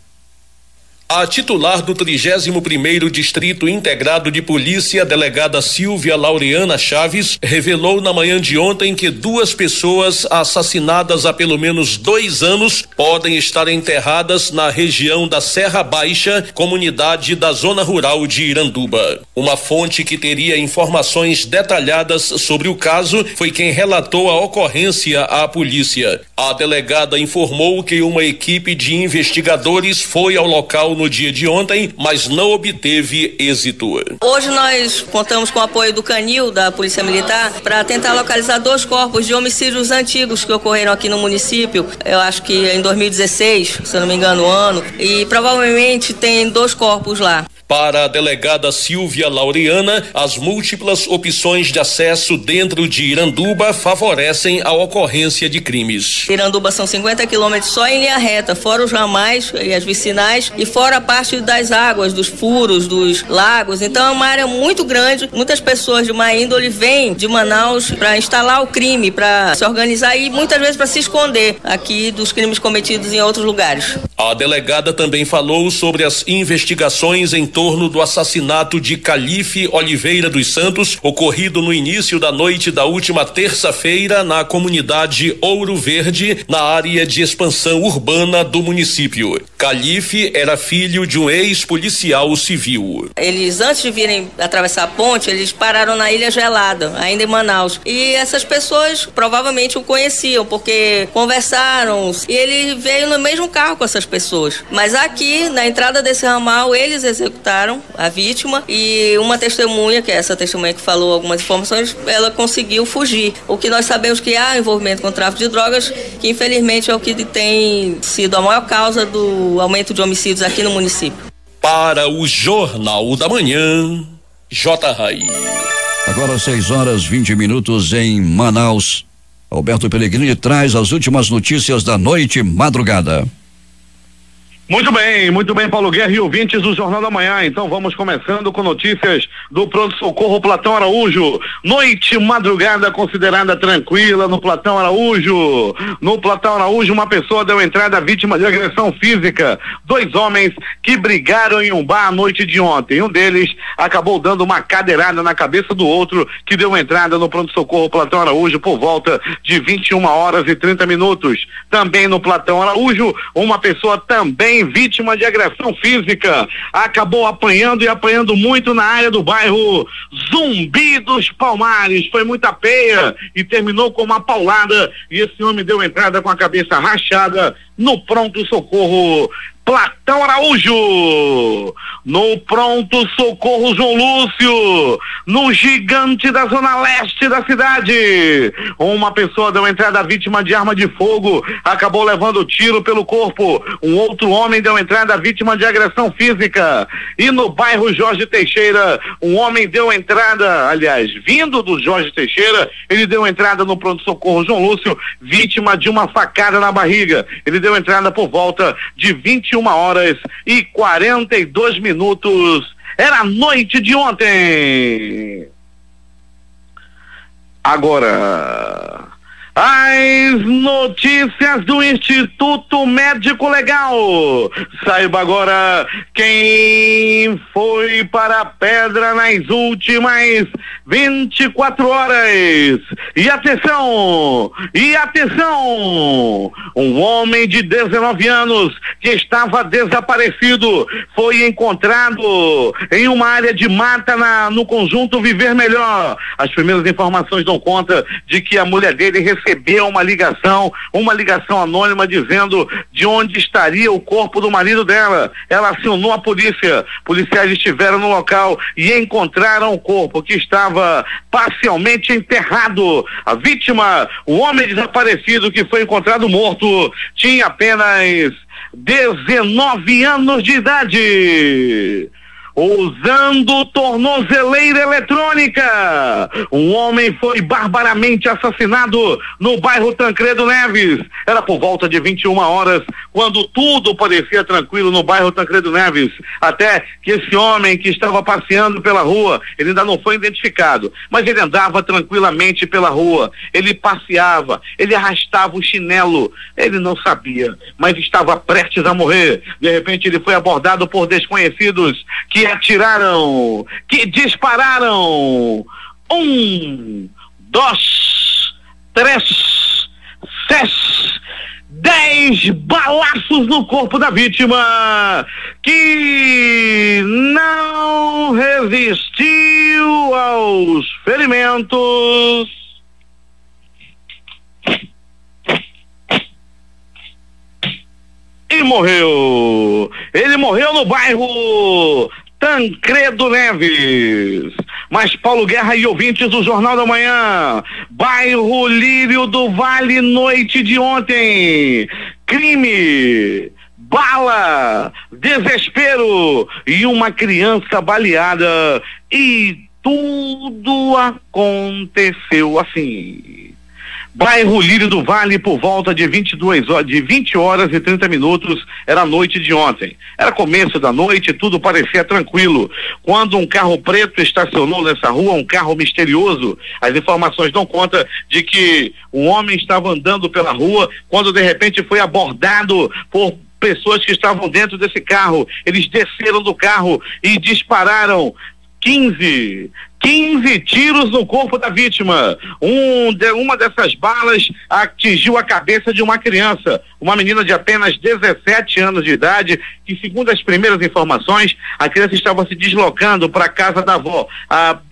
Speaker 13: A titular do 31º Distrito Integrado de Polícia, delegada Silvia Laureana Chaves, revelou na manhã de ontem que 2 pessoas assassinadas há pelo menos 2 anos podem estar enterradas na região da Serra Baixa, comunidade da zona rural de Iranduba. Uma fonte que teria informações detalhadas sobre o caso foi quem relatou a ocorrência à polícia. A delegada informou que uma equipe de investigadores foi ao local no dia de ontem, mas não obteve êxito.
Speaker 14: Hoje nós contamos com o apoio do Canil, da Polícia Militar, para tentar localizar 2 corpos de homicídios antigos que ocorreram aqui no município, eu acho que em 2016, se eu não me engano, o ano, e provavelmente tem 2 corpos lá.
Speaker 13: Para a delegada Silvia Laureana, as múltiplas opções de acesso dentro de Iranduba favorecem a ocorrência de crimes.
Speaker 14: Iranduba são 50 quilômetros só em linha reta, fora os ramais e as vicinais e fora a parte das águas, dos furos, dos lagos. Então é uma área muito grande. Muitas pessoas de má índole vêm de Manaus para instalar o crime, para se organizar e muitas vezes para se esconder aqui dos crimes cometidos em outros lugares.
Speaker 13: A delegada também falou sobre as investigações em torno do assassinato de Calife Oliveira dos Santos, ocorrido no início da noite da última terça-feira na comunidade Ouro Verde, na área de expansão urbana do município. Calife era filho de um ex-policial civil.
Speaker 14: Eles, antes de virem atravessar a ponte, eles pararam na Ilha Gelada, ainda em Manaus. E essas pessoas provavelmente o conheciam, porque conversaram, e ele veio no mesmo carro com essas pessoas. Mas aqui, na entrada desse ramal, eles executaram a vítima e uma testemunha, que é essa testemunha que falou algumas informações, ela conseguiu fugir. O que nós sabemos que há envolvimento com o tráfico de drogas, que infelizmente é o que tem sido a maior causa do aumento de homicídios aqui no município.
Speaker 13: Para o Jornal da Manhã, J. Rai.
Speaker 2: Agora 6h20 em Manaus. Alberto Pellegrini traz as últimas notícias da noite madrugada.
Speaker 15: Muito bem, Paulo Guerra e ouvintes do Jornal da Manhã. Então vamos começando com notícias do pronto-socorro Platão Araújo. Noite madrugada considerada tranquila no Platão Araújo. No Platão Araújo, uma pessoa deu entrada vítima de agressão física. 2 homens que brigaram em um bar à noite de ontem. Um deles acabou dando uma cadeirada na cabeça do outro, que deu entrada no pronto-socorro Platão Araújo por volta de 21h30. Também no Platão Araújo, uma pessoa também vítima de agressão física, acabou apanhando muito na área do bairro Zumbi dos Palmares. Foi muita peia e terminou com uma paulada, e esse homem deu entrada com a cabeça rachada no pronto-socorro Platão Araújo. No pronto-socorro João Lúcio, no Gigante da Zona Leste da cidade, uma pessoa deu entrada vítima de arma de fogo, acabou levando tiro pelo corpo. Um outro homem deu entrada vítima de agressão física. E no bairro Jorge Teixeira, um homem deu entrada, aliás, vindo do Jorge Teixeira, ele deu entrada no pronto-socorro João Lúcio, vítima de uma facada na barriga. Ele deu entrada por volta de 21h42. Era a noite de ontem. Agora As notícias do Instituto Médico Legal. Saiba agora quem foi para a pedra nas últimas 24 horas. E atenção! Um homem de 19 anos que estava desaparecido foi encontrado em uma área de mata no conjunto Viver Melhor. As primeiras informações dão conta de que a mulher dele recebeu uma ligação anônima dizendo de onde estaria o corpo do marido dela. Ela acionou a polícia. Policiais estiveram no local e encontraram o corpo que estava parcialmente enterrado. A vítima, o homem desaparecido que foi encontrado morto, tinha apenas 19 anos de idade. Usando tornozeleira eletrônica, um homem foi barbaramente assassinado no bairro Tancredo Neves. Era por volta de 21 horas, quando tudo parecia tranquilo no bairro Tancredo Neves, até que esse homem que estava passeando pela rua, ele ainda não foi identificado, mas ele andava tranquilamente pela rua, ele passeava, ele arrastava o chinelo, ele não sabia, mas estava prestes a morrer. De repente ele foi abordado por desconhecidos que atiraram, que dispararam 1, 2, 3, 6, 10 balaços no corpo da vítima, que não resistiu aos ferimentos e morreu. Ele morreu no bairro Tancredo Neves. Mas Paulo Guerra e ouvintes do Jornal da Manhã, bairro Lírio do Vale, noite de ontem, crime, bala, desespero e uma criança baleada, e tudo aconteceu assim. Bairro Lírio do Vale, por volta de 20 horas e 30 minutos, era a noite de ontem. Era começo da noite, tudo parecia tranquilo, quando um carro preto estacionou nessa rua, um carro misterioso. As informações dão conta de que um homem estava andando pela rua, quando de repente foi abordado por pessoas que estavam dentro desse carro. Eles desceram do carro e dispararam 15 tiros no corpo da vítima. Uma dessas balas atingiu a cabeça de uma criança, uma menina de apenas 17 anos de idade, que, segundo as primeiras informações, a criança estava se deslocando para a casa da avó,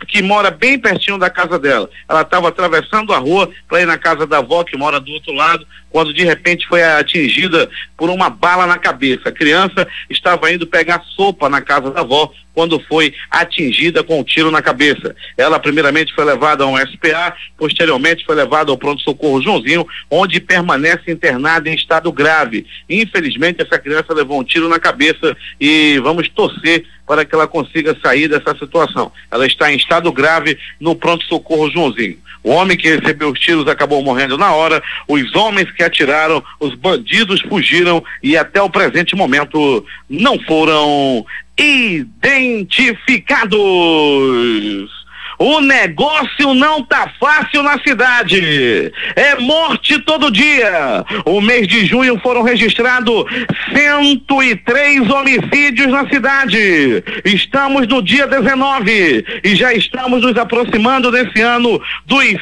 Speaker 15: que mora bem pertinho da casa dela. Ela estava atravessando a rua para ir na casa da avó, que mora do outro lado, quando de repente foi atingida por uma bala na cabeça. A criança estava indo pegar sopa na casa da avó, quando foi atingida com um tiro na cabeça. Ela primeiramente foi levada a um SPA, posteriormente foi levada ao pronto-socorro Joãozinho, onde permanece internada em estado grave. Infelizmente, essa criança levou um tiro na cabeça e vamos torcer para que ela consiga sair dessa situação. Ela está em estado grave no pronto-socorro Joãozinho. O homem que recebeu os tiros acabou morrendo na hora, os homens que atiraram, os bandidos fugiram e até o presente momento não foram identificados. O negócio não tá fácil na cidade. É morte todo dia. O mês de junho foram registrados 103 homicídios na cidade. Estamos no dia 19 e já estamos nos aproximando desse ano dos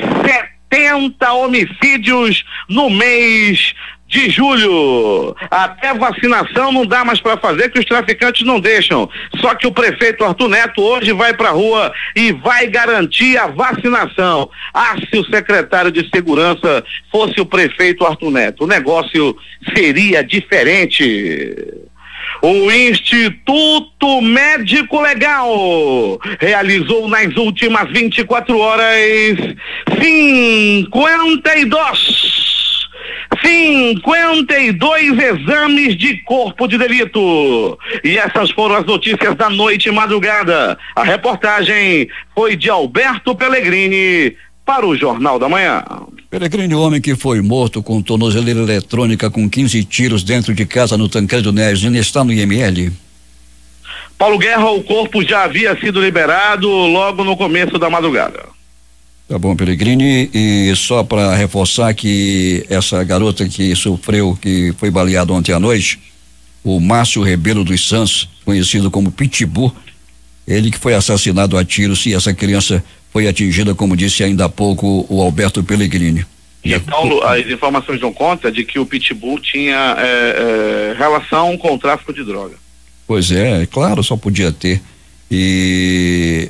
Speaker 15: 70 homicídios no mês de julho. Até vacinação não dá mais para fazer, que os traficantes não deixam. Só que o prefeito Arthur Neto hoje vai para a rua e vai garantir a vacinação. Se o secretário de segurança fosse o prefeito Arthur Neto, o negócio seria diferente. O Instituto Médico Legal realizou nas últimas 24 horas 52 exames de corpo de delito. E essas foram as notícias da noite e madrugada. A reportagem foi de Alberto Pellegrini para o Jornal da Manhã.
Speaker 2: Pellegrini, o homem que foi morto com tornozeleira eletrônica com 15 tiros dentro de casa no Tancredo Neves, ainda está no IML?
Speaker 15: Paulo Guerra, o corpo já havia sido liberado logo no começo da madrugada.
Speaker 2: Tá bom, Pellegrini, e só para reforçar que essa garota que sofreu, que foi baleada ontem à noite, o Márcio Rebelo dos Santos, conhecido como Pitbull, ele que foi assassinado a tiros, e essa criança foi atingida, como disse ainda há pouco o Alberto Pellegrini.
Speaker 15: E Paulo, as informações dão conta de que o Pitbull tinha relação com o tráfico de droga.
Speaker 2: Pois é, claro, só podia ter. E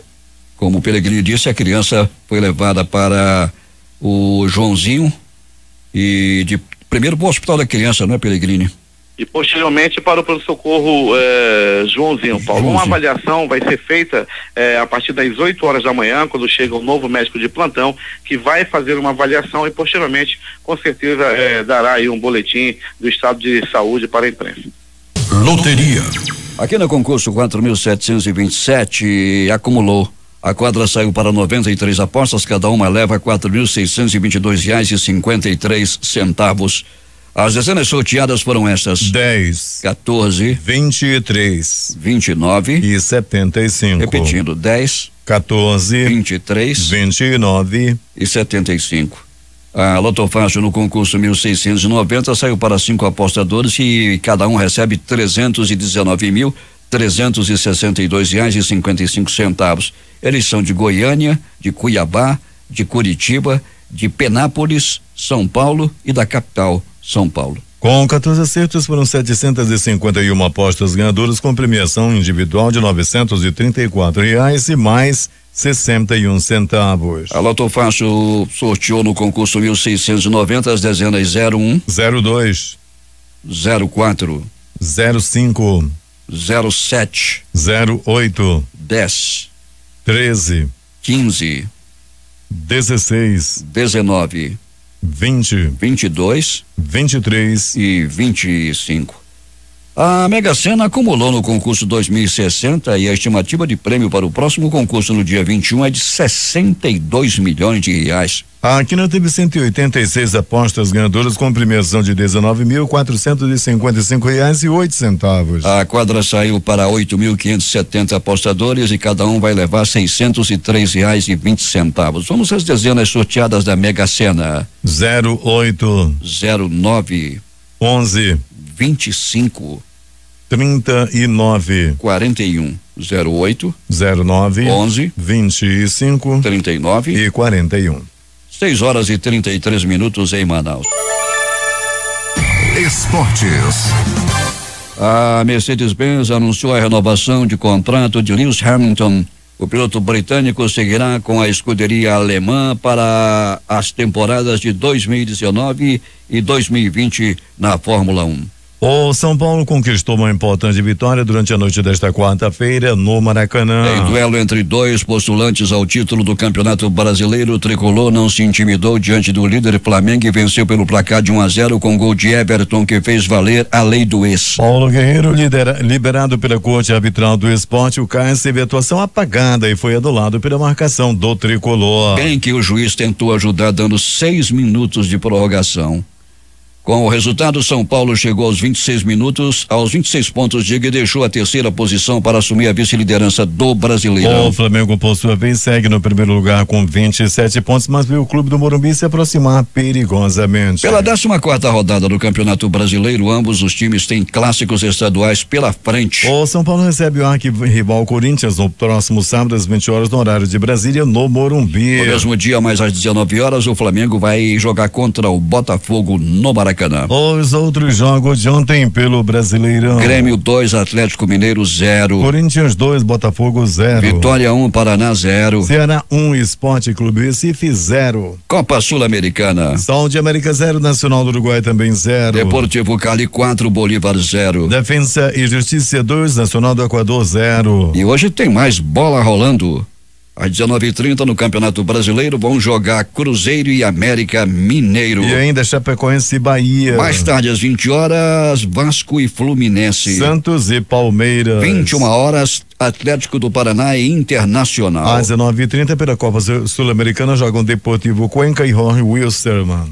Speaker 2: como o Pellegrini disse, a criança foi levada para o Joãozinho e primeiro para o Hospital da Criança, não é, Pellegrini?
Speaker 15: E posteriormente para o pronto-socorro Joãozinho, Paulo. Uma avaliação vai ser feita a partir das 8 horas da manhã, quando chega o novo médico de plantão, que vai fazer uma avaliação e posteriormente, com certeza, dará aí um boletim do estado de saúde para a imprensa.
Speaker 3: Loteria.
Speaker 2: Aqui no concurso 4.727 acumulou. A quadra saiu para 93 apostas, cada uma leva R$4.622,53. As dezenas sorteadas foram estas:
Speaker 1: 10,
Speaker 2: 14,
Speaker 1: 23,
Speaker 2: 29
Speaker 1: e 75.
Speaker 2: Repetindo, 10,
Speaker 1: 14,
Speaker 2: 23,
Speaker 1: 29
Speaker 2: e 75. A Loto Fácil no concurso 1690 saiu para 5 apostadores e cada um recebe R$319.362,55. Eles são de Goiânia, de Cuiabá, de Curitiba, de Penápolis, São Paulo e da capital, São Paulo.
Speaker 1: Com 14 acertos, foram 751 apostas ganhadoras, com premiação individual de R$934 e mais 61 centavos.
Speaker 2: A Loto Fácil sorteou no concurso 1690 as dezenas 01,
Speaker 1: 02,
Speaker 2: 04,
Speaker 1: 05,
Speaker 2: 07,
Speaker 1: 08,
Speaker 2: 10,
Speaker 1: 13,
Speaker 2: 15,
Speaker 1: 16,
Speaker 2: 19,
Speaker 1: 20,
Speaker 2: 22,
Speaker 1: 23
Speaker 2: e 25. A Mega Sena acumulou no concurso 2060 e a estimativa de prêmio para o próximo concurso no dia 21 é de R$62 milhões.
Speaker 1: A Quina teve 186 apostas ganhadoras com premiação de R$19.455,08.
Speaker 2: A quadra saiu para 8.570 apostadores e cada um vai levar R$603,20. Vamos às dezenas sorteadas da Mega Sena:
Speaker 1: 08,
Speaker 2: 09,
Speaker 1: 11,
Speaker 2: 25,
Speaker 1: 39,
Speaker 2: 41, 08,
Speaker 1: 09,
Speaker 2: 11,
Speaker 1: 25,
Speaker 2: 39
Speaker 1: e 41.
Speaker 2: 6 horas e 33 minutos em Manaus.
Speaker 3: Esportes.
Speaker 2: A Mercedes-Benz anunciou a renovação de contrato de Lewis Hamilton. O piloto britânico seguirá com a escuderia alemã para as temporadas de 2019 e 2020 na Fórmula 1.
Speaker 1: O São Paulo conquistou uma importante vitória durante a noite desta quarta-feira no Maracanã.
Speaker 2: Em duelo entre dois postulantes ao título do Campeonato Brasileiro, o tricolor não se intimidou diante do líder Flamengo e venceu pelo placar de 1-0 com gol de Everton, que fez valer a lei do ex.
Speaker 1: Paulo Guerreiro, liberado pela Corte Arbitral do Esporte, o Cássio teve atuação apagada e foi adulado pela marcação do tricolor.
Speaker 2: Bem que o juiz tentou ajudar dando 6 minutos de prorrogação. Com o resultado, São Paulo chegou aos 26 pontos e deixou a terceira posição para assumir a vice-liderança do Brasileirão.
Speaker 1: O Flamengo, por sua vez, segue no primeiro lugar com 27 pontos, mas viu o clube do Morumbi se aproximar perigosamente.
Speaker 2: Pela 14ª rodada do Campeonato Brasileiro, ambos os times têm clássicos estaduais pela frente.
Speaker 1: O São Paulo recebe o arquirrival Corinthians no próximo sábado às 20 horas no horário de Brasília, no Morumbi.
Speaker 2: No mesmo dia, mais às 19 horas, o Flamengo vai jogar contra o Botafogo no Maracanã.
Speaker 1: Os outros jogos de ontem pelo Brasileirão:
Speaker 2: Grêmio 2, Atlético Mineiro 0,
Speaker 1: Corinthians 2, Botafogo 0,
Speaker 2: Vitória 1, Paraná 0,
Speaker 1: Ceará 1, Esporte Clube Recife 0,
Speaker 2: Copa Sul-Americana,
Speaker 1: Sol de América 0, Nacional do Uruguai também 0,
Speaker 2: Deportivo Cali 4, Bolívar 0,
Speaker 1: Defensa e Justiça 2, Nacional do Equador 0.
Speaker 2: E hoje tem mais bola rolando. Às 19h30 no Campeonato Brasileiro vão jogar Cruzeiro e América Mineiro.
Speaker 1: E ainda Chapecoense e Bahia.
Speaker 2: Mais tarde às 20 horas, Vasco e Fluminense.
Speaker 1: Santos e Palmeiras.
Speaker 2: 21 horas, Atlético do Paraná e Internacional.
Speaker 1: Às 19h30 pela Copa Sul-Americana jogam Deportivo Cuenca e Jorge Wilstermann.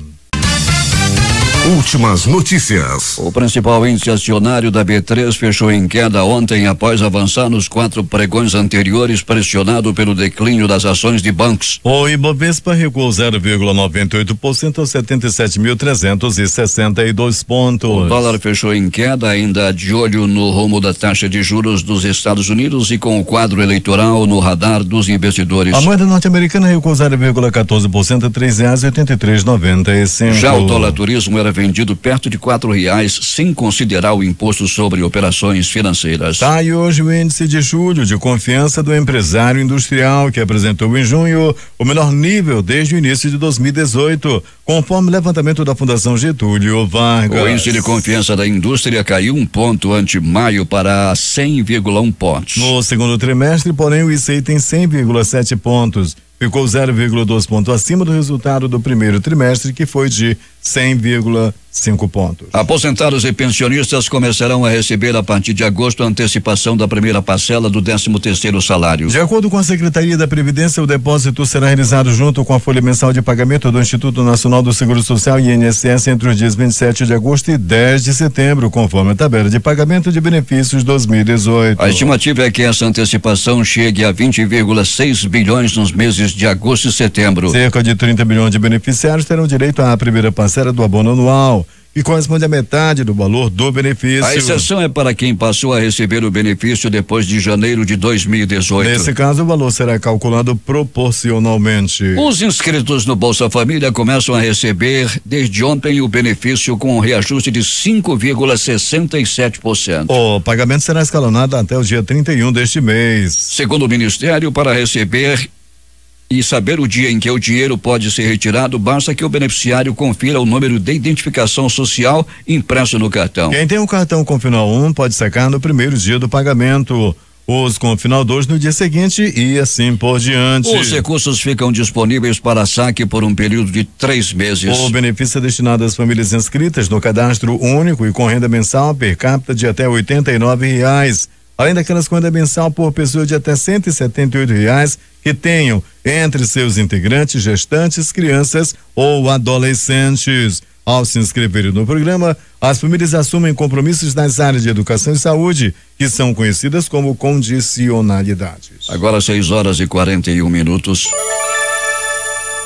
Speaker 3: Últimas notícias.
Speaker 2: O principal índice acionário da B3 fechou em queda ontem após avançar nos 4 pregões anteriores, pressionado pelo declínio das ações de bancos.
Speaker 1: O Ibovespa recuou 0,98% aos 77.362 pontos.
Speaker 2: O dólar fechou em queda, ainda de olho no rumo da taxa de juros dos Estados Unidos e com o quadro eleitoral no radar dos investidores.
Speaker 1: A moeda norte-americana recuou 0,14% a R$3,83,95.
Speaker 2: Já o dólar turismo era vendido perto de R$4, sem considerar o imposto sobre operações financeiras.
Speaker 1: Tá aí hoje o índice de julho de confiança do empresário industrial, que apresentou em junho o menor nível desde o início de 2018, conforme o levantamento da Fundação Getúlio Vargas.
Speaker 2: O índice de confiança da indústria caiu 1 ponto ante maio para 100,1 pontos.
Speaker 1: No segundo trimestre, porém, o ICI tem 100,7 pontos. Ficou 0,2 pontos acima do resultado do primeiro trimestre, que foi de 100,5 pontos.
Speaker 2: Aposentados e pensionistas começarão a receber a partir de agosto a antecipação da primeira parcela do 13º salário.
Speaker 1: De acordo com a Secretaria da Previdência, o depósito será realizado junto com a folha mensal de pagamento do Instituto Nacional do Seguro Social e INSS entre os dias 27 de agosto e 10 de setembro, conforme a tabela de pagamento de benefícios 2018.
Speaker 2: A estimativa é que essa antecipação chegue a 20,6 bilhões nos meses de agosto e setembro.
Speaker 1: Cerca de 30 milhões de beneficiários terão direito à primeira parcela do abono anual, que corresponde à metade do valor do benefício.
Speaker 2: A exceção é para quem passou a receber o benefício depois de janeiro de 2018.
Speaker 1: Nesse caso, o valor será calculado proporcionalmente.
Speaker 2: Os inscritos no Bolsa Família começam a receber desde ontem o benefício com um reajuste de 5,67%.
Speaker 1: O pagamento será escalonado até o dia 31 deste mês.
Speaker 2: Segundo o Ministério, para receber e saber o dia em que o dinheiro pode ser retirado, basta que o beneficiário confira o número de identificação social impresso no cartão.
Speaker 1: Quem tem um cartão com final 1 pode sacar no primeiro dia do pagamento, os com final 2 no dia seguinte e assim por diante.
Speaker 2: Os recursos ficam disponíveis para saque por um período de 3 meses.
Speaker 1: O benefício é destinado às famílias inscritas no cadastro único e com renda mensal per capita de até R$89, além daquelas com renda mensal por pessoa de até R$178 que tenham entre seus integrantes gestantes, crianças ou adolescentes. Ao se inscreverem no programa, as famílias assumem compromissos nas áreas de educação e saúde, que são conhecidas como condicionalidades.
Speaker 2: Agora 6h41.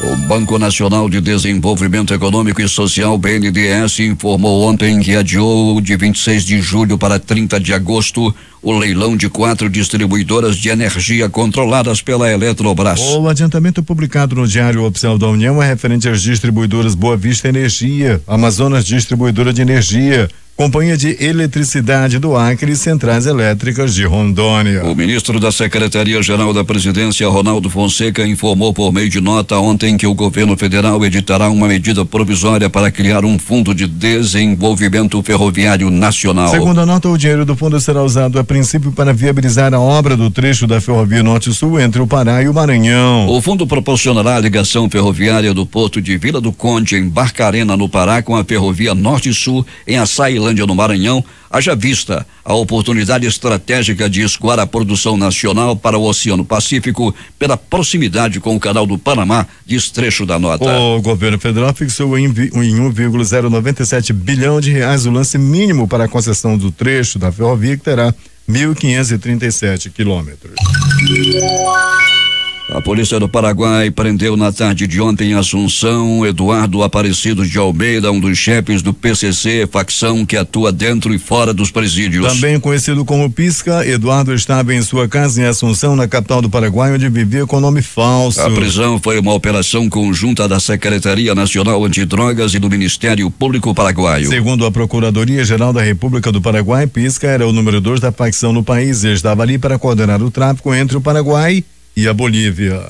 Speaker 2: O Banco Nacional de Desenvolvimento Econômico e Social, BNDES, informou ontem que adiou de 26 de julho para 30 de agosto o leilão de 4 distribuidoras de energia controladas pela Eletrobras.
Speaker 1: O adiantamento publicado no Diário Oficial da União é referente às distribuidoras Boa Vista Energia, Amazonas Distribuidora de Energia, Companhia de Eletricidade do Acre e Centrais Elétricas de Rondônia.
Speaker 2: O ministro da Secretaria-Geral da Presidência, Ronaldo Fonseca, informou por meio de nota ontem que o governo federal editará uma medida provisória para criar um fundo de desenvolvimento ferroviário nacional.
Speaker 1: Segundo a nota, o dinheiro do fundo será usado a princípio para viabilizar a obra do trecho da Ferrovia Norte-Sul entre o Pará e o Maranhão.
Speaker 2: O fundo proporcionará a ligação ferroviária do porto de Vila do Conde, em Barcarena, no Pará, com a Ferrovia Norte-Sul, em Açailândia, no Maranhão, haja vista a oportunidade estratégica de escoar a produção nacional para o Oceano Pacífico pela proximidade com o Canal do Panamá, diz trecho da nota.
Speaker 1: O governo federal fixou em 1,097 bilhão de reais o lance mínimo para a concessão do trecho da ferrovia, que terá 1.537 quilômetros.
Speaker 2: A polícia do Paraguai prendeu na tarde de ontem em Assunção Eduardo Aparecido de Almeida, um dos chefes do PCC, facção que atua dentro e fora dos presídios.
Speaker 1: Também conhecido como Pisca, Eduardo estava em sua casa em Assunção, na capital do Paraguai, onde vivia com nome falso.
Speaker 2: A prisão foi uma operação conjunta da Secretaria Nacional Antidrogas e do Ministério Público Paraguaio.
Speaker 1: Segundo a Procuradoria-Geral da República do Paraguai, Pisca era o número 2 da facção no país e estava ali para coordenar o tráfico entre o Paraguai e a Bolívia.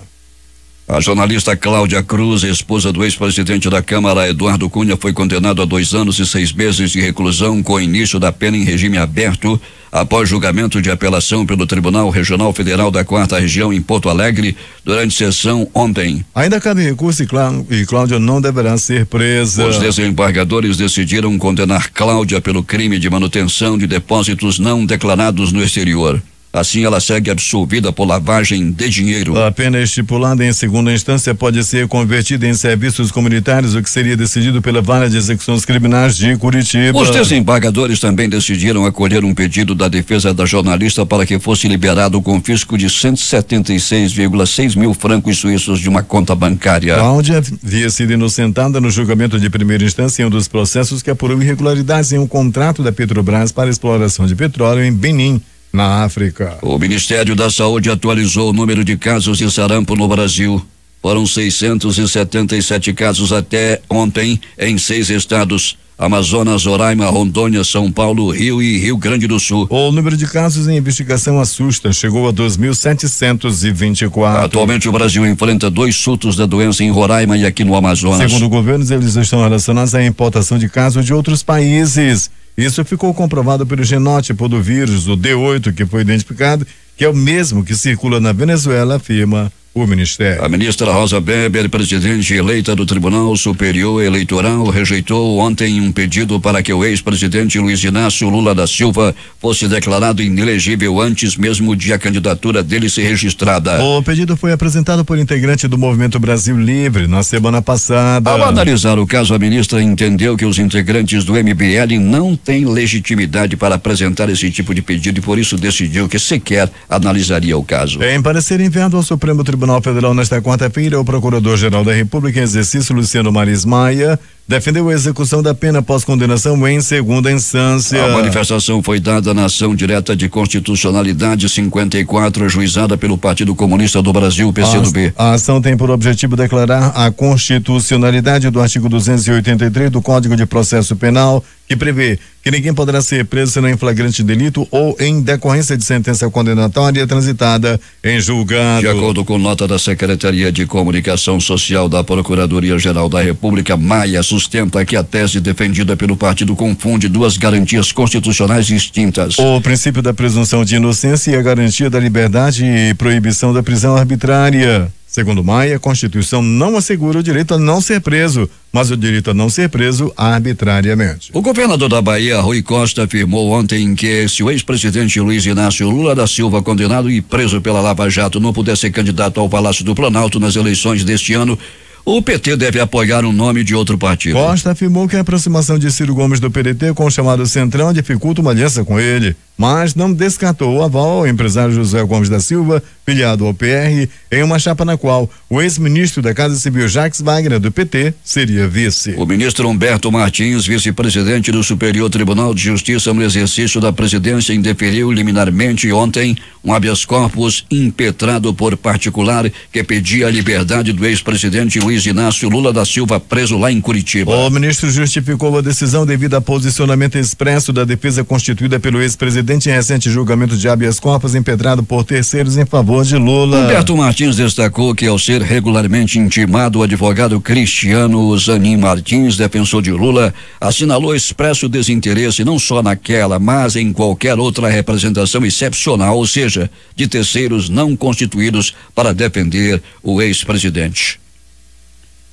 Speaker 2: A jornalista Cláudia Cruz, esposa do ex-presidente da Câmara, Eduardo Cunha, foi condenado a 2 anos e 6 meses de reclusão com início da pena em regime aberto após julgamento de apelação pelo Tribunal Regional Federal da 4ª Região em Porto Alegre durante sessão ontem.
Speaker 1: Ainda cabe recurso e Cláudia não deverá ser presa.
Speaker 2: Os desembargadores decidiram condenar Cláudia pelo crime de manutenção de depósitos não declarados no exterior. Assim, ela segue absolvida por lavagem de dinheiro.
Speaker 1: A pena estipulada em segunda instância pode ser convertida em serviços comunitários, o que seria decidido pela Vara de Execuções Criminais de Curitiba.
Speaker 2: Os desembargadores também decidiram acolher um pedido da defesa da jornalista para que fosse liberado o confisco de 176,6 mil francos suíços de uma conta bancária.
Speaker 1: Cláudia havia sido inocentada no julgamento de primeira instância em um dos processos que apurou irregularidades em um contrato da Petrobras para exploração de petróleo em Benin, na África.
Speaker 2: O Ministério da Saúde atualizou o número de casos de sarampo no Brasil. Foram 677 casos até ontem em 6 estados: Amazonas, Roraima, Rondônia, São Paulo, Rio e Rio Grande do Sul.
Speaker 1: O número de casos em investigação assusta, chegou a 2.724.
Speaker 2: Atualmente o Brasil enfrenta 2 surtos da doença em Roraima e aqui no Amazonas.
Speaker 1: Segundo governos, eles estão relacionados à importação de casos de outros países. Isso ficou comprovado pelo genótipo do vírus, o D8, que foi identificado, que é o mesmo que circula na Venezuela, afirma o Ministério.
Speaker 2: A ministra Rosa Weber, presidente eleita do Tribunal Superior Eleitoral, rejeitou ontem um pedido para que o ex-presidente Luiz Inácio Lula da Silva fosse declarado inelegível antes mesmo de a candidatura dele ser registrada.
Speaker 1: O pedido foi apresentado por integrante do Movimento Brasil Livre na semana passada.
Speaker 2: Ao analisar o caso, a ministra entendeu que os integrantes do MBL não têm legitimidade para apresentar esse tipo de pedido e por isso decidiu que sequer analisaria o caso.
Speaker 1: Em parecer enviado ao Supremo Tribunal Federal nesta quarta-feira, o Procurador-Geral da República em exercício, Luciano Maris Maia, defendeu a execução da pena após condenação em segunda instância.
Speaker 2: A manifestação foi dada na ação direta de constitucionalidade 54, ajuizada pelo Partido Comunista do Brasil, PCdoB.
Speaker 1: A ação tem por objetivo declarar a constitucionalidade do artigo 283 do Código de Processo Penal, que prevê que ninguém poderá ser preso senão em flagrante delito ou em decorrência de sentença condenatória transitada em julgado.
Speaker 2: De acordo com nota da Secretaria de Comunicação Social da Procuradoria-Geral da República, Maia sustenta que a tese defendida pelo partido confunde 2 garantias constitucionais distintas.
Speaker 1: O princípio da presunção de inocência e a garantia da liberdade e proibição da prisão arbitrária. Segundo Maia, a Constituição não assegura o direito a não ser preso, mas o direito a não ser preso arbitrariamente.
Speaker 2: O governador da Bahia, Rui Costa, afirmou ontem que se o ex-presidente Luiz Inácio Lula da Silva, condenado e preso pela Lava Jato, não puder ser candidato ao Palácio do Planalto nas eleições deste ano, o PT deve apoiar o nome de outro partido.
Speaker 1: Costa afirmou que a aproximação de Ciro Gomes do PDT com o chamado Centrão dificulta uma aliança com ele, mas não descartou o aval ao empresário José Gomes da Silva, filiado ao PR, em uma chapa na qual o ex-ministro da Casa Civil Jacques Wagner, do PT, seria vice.
Speaker 2: O ministro Humberto Martins, vice-presidente do Superior Tribunal de Justiça no exercício da presidência, indeferiu liminarmente ontem um habeas corpus impetrado por particular que pedia a liberdade do ex-presidente Luiz Inácio Lula da Silva, preso lá em Curitiba.
Speaker 1: O ministro justificou a decisão devido a posicionamento expresso da defesa constituída pelo ex-presidente em recente julgamento de habeas corpus impetrado por terceiros em favor de Lula.
Speaker 2: Humberto Martins destacou que, ao ser regularmente intimado, o advogado Cristiano Zanin Martins, defensor de Lula, assinalou expresso desinteresse não só naquela, mas em qualquer outra representação excepcional, ou seja, de terceiros não constituídos para defender o ex-presidente.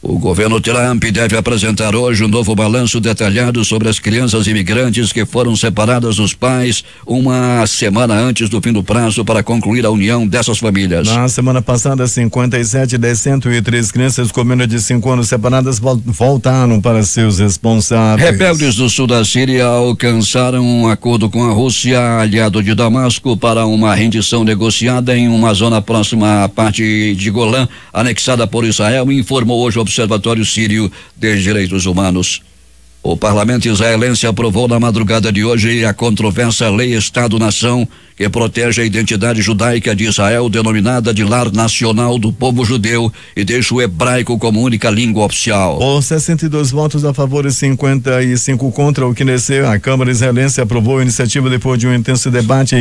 Speaker 2: O governo Trump deve apresentar hoje um novo balanço detalhado sobre as crianças imigrantes que foram separadas dos pais uma semana antes do fim do prazo para concluir a união dessas famílias.
Speaker 1: Na semana passada, 57 das 103 crianças com menos de 5 anos separadas voltaram para seus responsáveis.
Speaker 2: Rebeldes do sul da Síria alcançaram um acordo com a Rússia, aliado de Damasco, para uma rendição negociada em uma zona próxima à parte de Golã, anexada por Israel, informou hoje o Observatório Sírio de Direitos Humanos. O parlamento israelense aprovou na madrugada de hoje a controversa Lei Estado-Nação, que protege a identidade judaica de Israel, denominada de Lar Nacional do Povo Judeu, e deixa o hebraico como única língua oficial.
Speaker 1: Por 62 votos a favor e 55 contra, o Knesset, a Câmara israelense aprovou a iniciativa depois de um intenso debate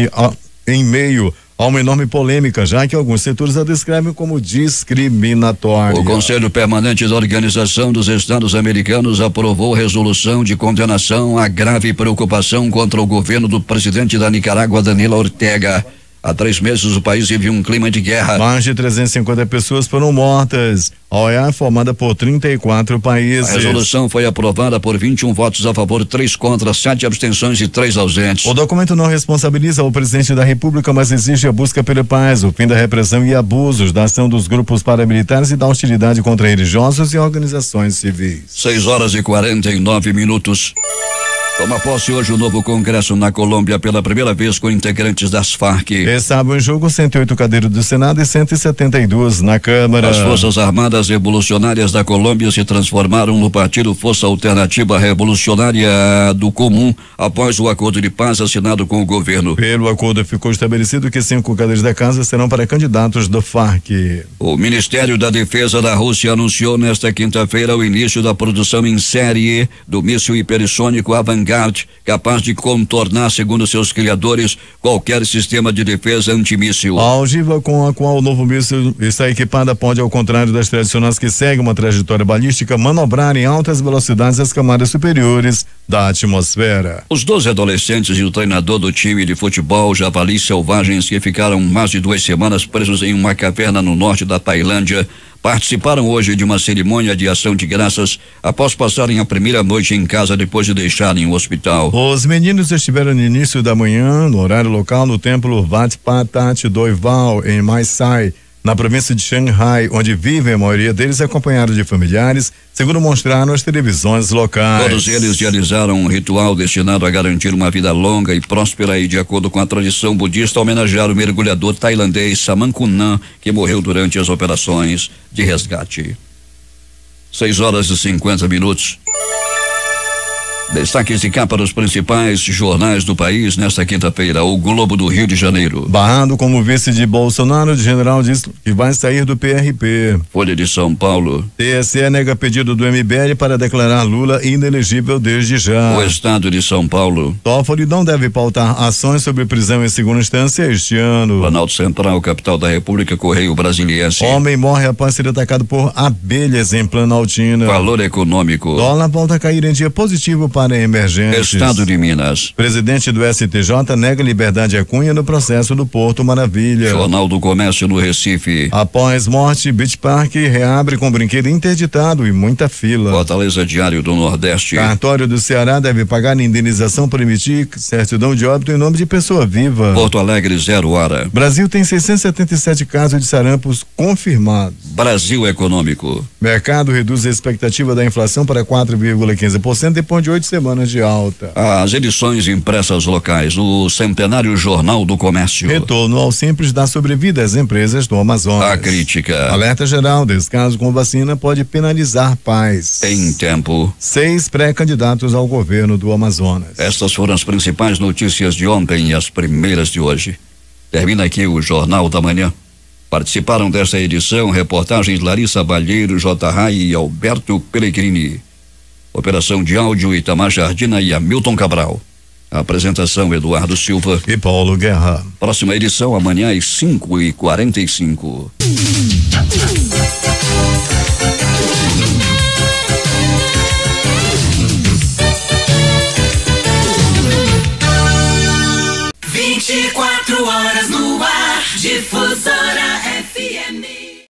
Speaker 1: em meio a uma enorme polêmica, já que alguns setores a descrevem como discriminatória.
Speaker 2: O Conselho Permanente da Organização dos Estados Americanos aprovou resolução de condenação à grave preocupação contra o governo do presidente da Nicarágua, Daniel Ortega. Há 3 meses o país vive um clima de guerra.
Speaker 1: Mais de 350 pessoas foram mortas. A OEA é formada por 34 países.
Speaker 2: A resolução foi aprovada por 21 votos a favor, 3 contra, 7 abstenções e 3 ausentes.
Speaker 1: O documento não responsabiliza o presidente da República, mas exige a busca pela paz, o fim da repressão e abusos, da ação dos grupos paramilitares e da hostilidade contra religiosos e organizações civis.
Speaker 2: 6h49. Toma posse hoje o novo Congresso na Colômbia pela primeira vez com integrantes das Farc.
Speaker 1: Estavam em jogo 108 cadeiras do Senado e 172 na Câmara.
Speaker 2: As Forças Armadas Revolucionárias da Colômbia se transformaram no Partido Força Alternativa Revolucionária do Comum após o acordo de paz assinado com o governo.
Speaker 1: Pelo acordo ficou estabelecido que 5 cadeiras da casa serão para candidatos do Farc.
Speaker 2: O Ministério da Defesa da Rússia anunciou nesta quinta-feira o início da produção em série do míssil hipersônico Avangard, capaz de contornar, segundo seus criadores, qualquer sistema de defesa antimíssil.
Speaker 1: A ogiva com a qual o novo míssil está equipada pode, ao contrário das tradicionais que seguem uma trajetória balística, manobrar em altas velocidades as camadas superiores da atmosfera.
Speaker 2: Os 12 adolescentes e o treinador do time de futebol Javalis Selvagens, que ficaram mais de 2 semanas presos em uma caverna no norte da Tailândia, participaram hoje de uma cerimônia de ação de graças após passarem a primeira noite em casa depois de deixarem o hospital.
Speaker 1: Os meninos estiveram no início da manhã, no horário local, no templo Wat Patat Doival, em Mae Sai, na província de Shanghai, onde vivem a maioria deles acompanhados de familiares, segundo mostraram as televisões locais.
Speaker 2: Todos eles realizaram um ritual destinado a garantir uma vida longa e próspera e, de acordo com a tradição budista, homenagear o mergulhador tailandês Samankunan, que morreu durante as operações de resgate. 6h50. Destaques de capa dos principais jornais do país nesta quinta-feira. O Globo do Rio de Janeiro.
Speaker 1: Barrado como vice de Bolsonaro, o general diz que vai sair do PRP.
Speaker 2: Folha de São Paulo.
Speaker 1: TSE nega pedido do MBL para declarar Lula inelegível desde já.
Speaker 2: O Estado de São Paulo.
Speaker 1: Toffoli não deve pautar ações sobre prisão em segunda instância este ano.
Speaker 2: Planalto Central, capital da República, Correio Brasiliense.
Speaker 1: Homem morre após ser atacado por abelhas em Planaltina.
Speaker 2: Valor econômico.
Speaker 1: Dólar volta a cair em dia positivo para emergentes.
Speaker 2: Estado de Minas.
Speaker 1: Presidente do STJ nega liberdade a Cunha no processo do Porto Maravilha.
Speaker 2: Jornal do Comércio no Recife.
Speaker 1: Após morte, Beach Park reabre com brinquedo interditado e muita fila.
Speaker 2: Fortaleza Diário do Nordeste.
Speaker 1: Cartório do Ceará deve pagar indenização para emitir certidão de óbito em nome de pessoa viva.
Speaker 2: Porto Alegre, 0 hora.
Speaker 1: Brasil tem 677 casos de sarampos confirmados.
Speaker 2: Brasil Econômico.
Speaker 1: Mercado reduz a expectativa da inflação para 4,15% depois de 8 semanas de alta.
Speaker 2: As edições impressas locais, o Centenário Jornal do Comércio.
Speaker 1: Retorno ao Simples dá sobrevida às empresas do Amazonas.
Speaker 2: A crítica.
Speaker 1: Alerta geral, descaso com vacina pode penalizar pais.
Speaker 2: Em tempo.
Speaker 1: 6 pré-candidatos ao governo do Amazonas.
Speaker 2: Estas foram as principais notícias de ontem e as primeiras de hoje. Termina aqui o Jornal da Manhã. Participaram desta edição reportagens Larissa Balheiro, J. Rai e Alberto Pellegrini. Operação de áudio Itamar Jardina e Hamilton Cabral. A apresentação Eduardo Silva
Speaker 1: e Paulo Guerra.
Speaker 2: Próxima edição amanhã às 5h45.